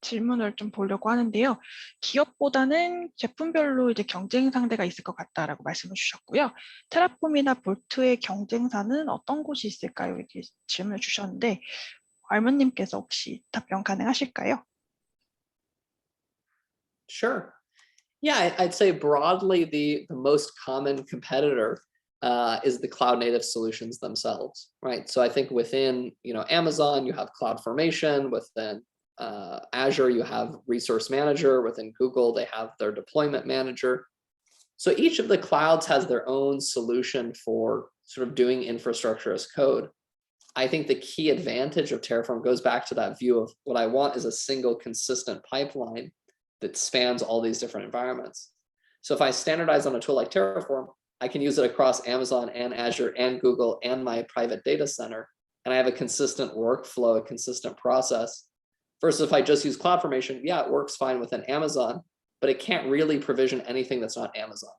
질문을 좀 보려고 하는데요. 기업보다는 제품별로 이제 경쟁 상대가 있을 것 같다라고 말씀을 주셨고요. 테라폼이나 볼트의 경쟁사는 어떤 곳이 있을까요? 이렇게 질문을 주셨는데 알문님께서 혹시 답변 가능하실까요? Sure. Yeah, I'd say broadly the most common competitor is the cloud native solutions themselves, right? So I think within Amazon you have CloudFormation, within Azure you have Resource Manager, within Google they have their Deployment Manager. So each of the clouds has their own solution for sort of doing infrastructure as code. I think the key advantage of Terraform goes back to that view of what I want is a single consistent pipeline that spans all these different environments. So if I standardize on a tool like Terraform, I can use it across Amazon and Azure and Google and my private data center. And I have a consistent workflow, a consistent process. Versus if I just use CloudFormation, yeah, it works fine within Amazon, but it can't really provision anything that's not Amazon.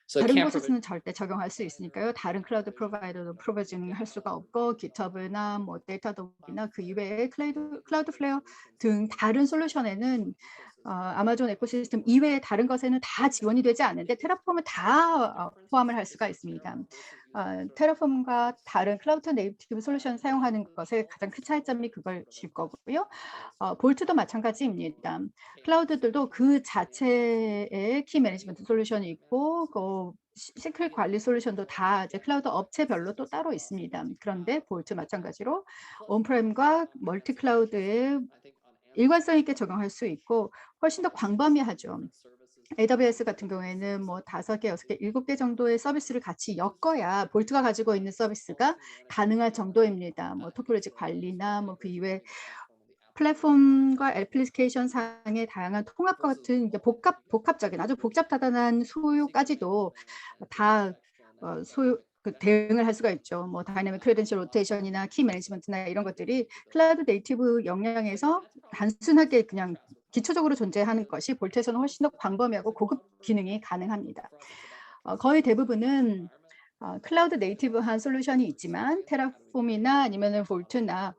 So it 다른 can't 곳에서는 절대 적용할 수 있으니까요. 다른 클라우드 프로바이더도 프로비저닝 할 수가 없고 GitHub나 뭐 데이터독이나 그 이외에 클라우드 플레어 등 다른 솔루션에는 아마존 에코시스템 이외의 다른 것에는 다 지원이 되지 않는데 테라폼은 다 포함을 할 수가 있습니다. 테라폼과 다른 클라우드 네이티브 솔루션 사용하는 것의 가장 큰 차이점이 그걸일 거고요. 볼트도 마찬가지입니다. 클라우드들도 그 자체의 키 매니지먼트 솔루션이 있고 그 시크릿 관리 솔루션도 다 이제 클라우드 업체별로 또 따로 있습니다. 그런데 볼트 마찬가지로 온프렘과 멀티 클라우드의 일관성 있게 적용할 수 있고 훨씬 더 광범위하죠. AWS 같은 경우에는 뭐 5개, 6개, 7개 정도의 서비스를 같이 엮어야 볼트가 가지고 있는 서비스가 가능할 정도입니다. 뭐 토폴로지 관리나 뭐 그 이외 플랫폼과 애플리케이션 상의 다양한 통합과 같은 복합적인 아주 복잡다단한 소유까지도 다 대응을 할 수가 있죠. 뭐 다이내믹 크레덴셜 로테이션이나 키 매니지먼트나 이런 것들이 클라우드 네이티브 역량에서 단순하게 그냥 기초적으로 존재하는 것이 볼트에서는 훨씬 더 광범위하고 고급 기능이 가능합니다. 거의 대부분은 클라우드 네이티브한 솔루션이 있지만 테라폼이나 아니면 볼트나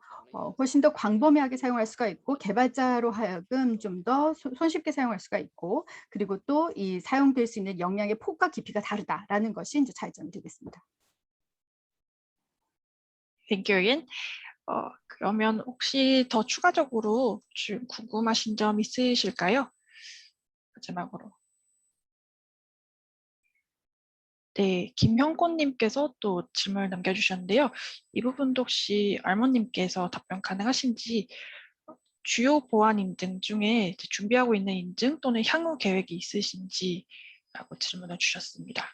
훨씬 더 광범위하게 사용할 수가 있고 개발자로 하여금 좀 더 손쉽게 사용할 수가 있고 그리고 또 이 사용될 수 있는 역량의 폭과 깊이가 다르다라는 것이 이제 차이점이 되겠습니다. Thank you again. 그러면 혹시 더 추가적으로 궁금하신 점 있으실까요? 마지막으로. 네, 김형곤님께서 또 질문을 남겨주셨는데요. 이 부분도 혹시 알몬님께서 답변 가능하신지 주요 보안 인증 중에 준비하고 있는 인증 또는 향후 계획이 있으신지라고 질문을 주셨습니다.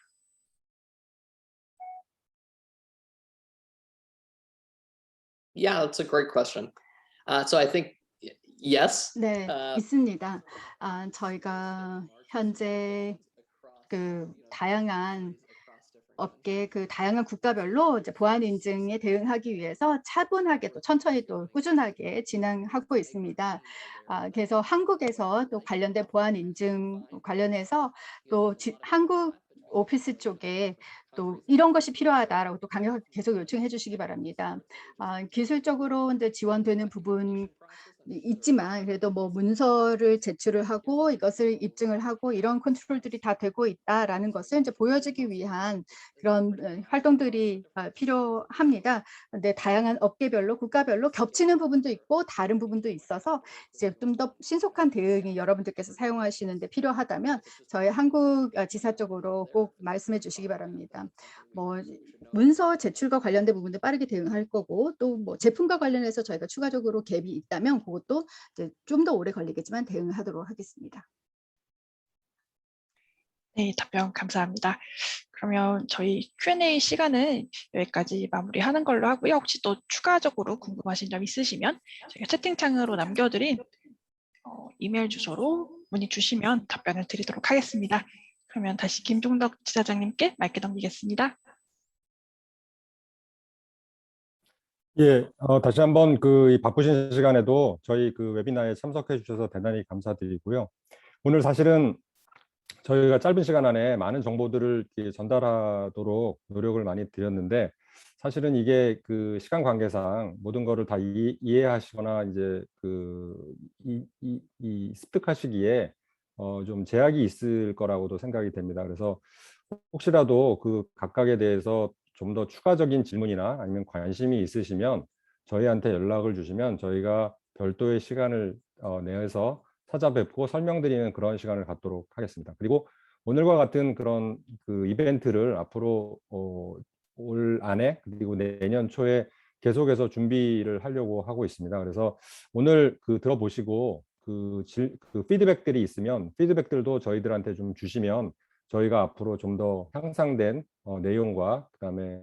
Yeah, that's a great question. So I think yes. 네, 있습니다. 저희가 현재 그 다양한 업계 그 다양한 국가별로 이제 보안 인증에 대응하기 위해서 차분하게 또 천천히 또 꾸준하게 진행하고 있습니다. 그래서 한국에서 또 관련된 보안 인증 관련해서 또 한국 오피스 쪽에 또 이런 것이 필요하다라고 또 강력하게 계속 요청해 주시기 바랍니다. 기술적으로 이제 지원되는 부분 있지만 그래도 뭐 문서를 제출을 하고 이것을 입증을 하고 이런 컨트롤들이 다 되고 있다라는 것을 이제 보여주기 위한 그런 활동들이 필요합니다. 근데 다양한 업계별로 국가별로 겹치는 부분도 있고 다른 부분도 있어서 이제 좀 더 신속한 대응이 여러분들께서 사용하시는데 필요하다면 저희 한국 지사 쪽으로 꼭 말씀해 주시기 바랍니다. 뭐 문서 제출과 관련된 부분도 빠르게 대응할 거고 또 뭐 제품과 관련해서 저희가 추가적으로 갭이 있다면 그것도 좀 더 오래 걸리겠지만 대응하도록 하겠습니다. 네, 답변 감사합니다. 그러면 저희 Q&A 시간은 여기까지 마무리하는 걸로 하고요. 혹시 또 추가적으로 궁금하신 점 있으시면 저희가 채팅창으로 남겨드린 이메일 주소로 문의 주시면 답변을 드리도록 하겠습니다. 그러면 다시 김종덕 지사장님께 마이크 넘기겠습니다. 예, 다시 한번 이 바쁘신 시간에도 저희 그 웨비나에 참석해 주셔서 대단히 감사드리고요. 오늘 사실은 저희가 짧은 시간 안에 많은 정보들을 이렇게 전달하도록 노력을 많이 드렸는데, 사실은 이게 그 시간 관계상 모든 거를 다 이해하시거나 이제 습득하시기에 좀 제약이 있을 거라고도 생각이 됩니다. 그래서 혹시라도 그 각각에 대해서 좀 더 추가적인 질문이나 아니면 관심이 있으시면 저희한테 연락을 주시면 저희가 별도의 시간을 내서 찾아뵙고 설명드리는 그런 시간을 갖도록 하겠습니다. 그리고 오늘과 같은 그런 그 이벤트를 앞으로 올 안에 그리고 내년 초에 계속해서 준비를 하려고 하고 있습니다. 그래서 오늘 들어보시고 그 피드백들이 있으면 피드백들도 저희들한테 좀 주시면 저희가 앞으로 좀 더 향상된 내용과 그다음에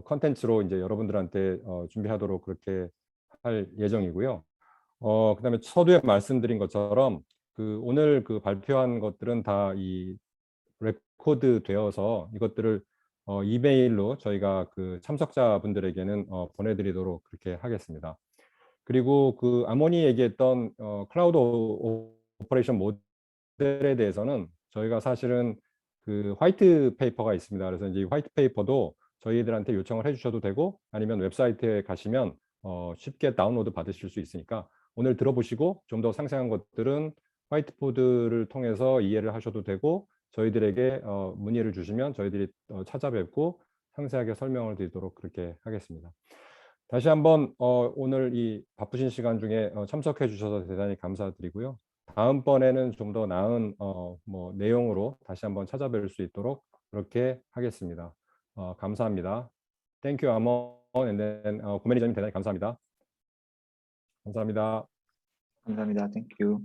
컨텐츠로 이제 여러분들한테 준비하도록 그렇게 할 예정이고요. 그다음에 서두에 말씀드린 것처럼 오늘 발표한 것들은 다 이 레코드 되어서 이것들을 이메일로 저희가 참석자분들에게는 보내드리도록 그렇게 하겠습니다. 그리고 아모니 얘기했던 클라우드 오퍼레이션 모델에 대해서는 저희가 사실은 화이트 페이퍼가 있습니다. 그래서 이제 이 화이트 페이퍼도 저희들한테 요청을 해주셔도 되고 아니면 웹사이트에 가시면 쉽게 다운로드 받으실 수 있으니까 오늘 들어보시고 좀 더 상세한 것들은 화이트보드를 통해서 이해를 하셔도 되고 저희들에게 문의를 주시면 저희들이 찾아뵙고 상세하게 설명을 드리도록 그렇게 하겠습니다. 다시 한번 오늘 이 바쁘신 시간 중에 참석해 주셔서 대단히 감사드리고요. 다음번에는 좀 더 나은 내용으로 다시 한번 찾아뵐 수 있도록 그렇게 하겠습니다. 감사합니다. Thank you, Amon, and then 구매리자님 대단히 감사합니다. 감사합니다. 감사합니다. Thank you.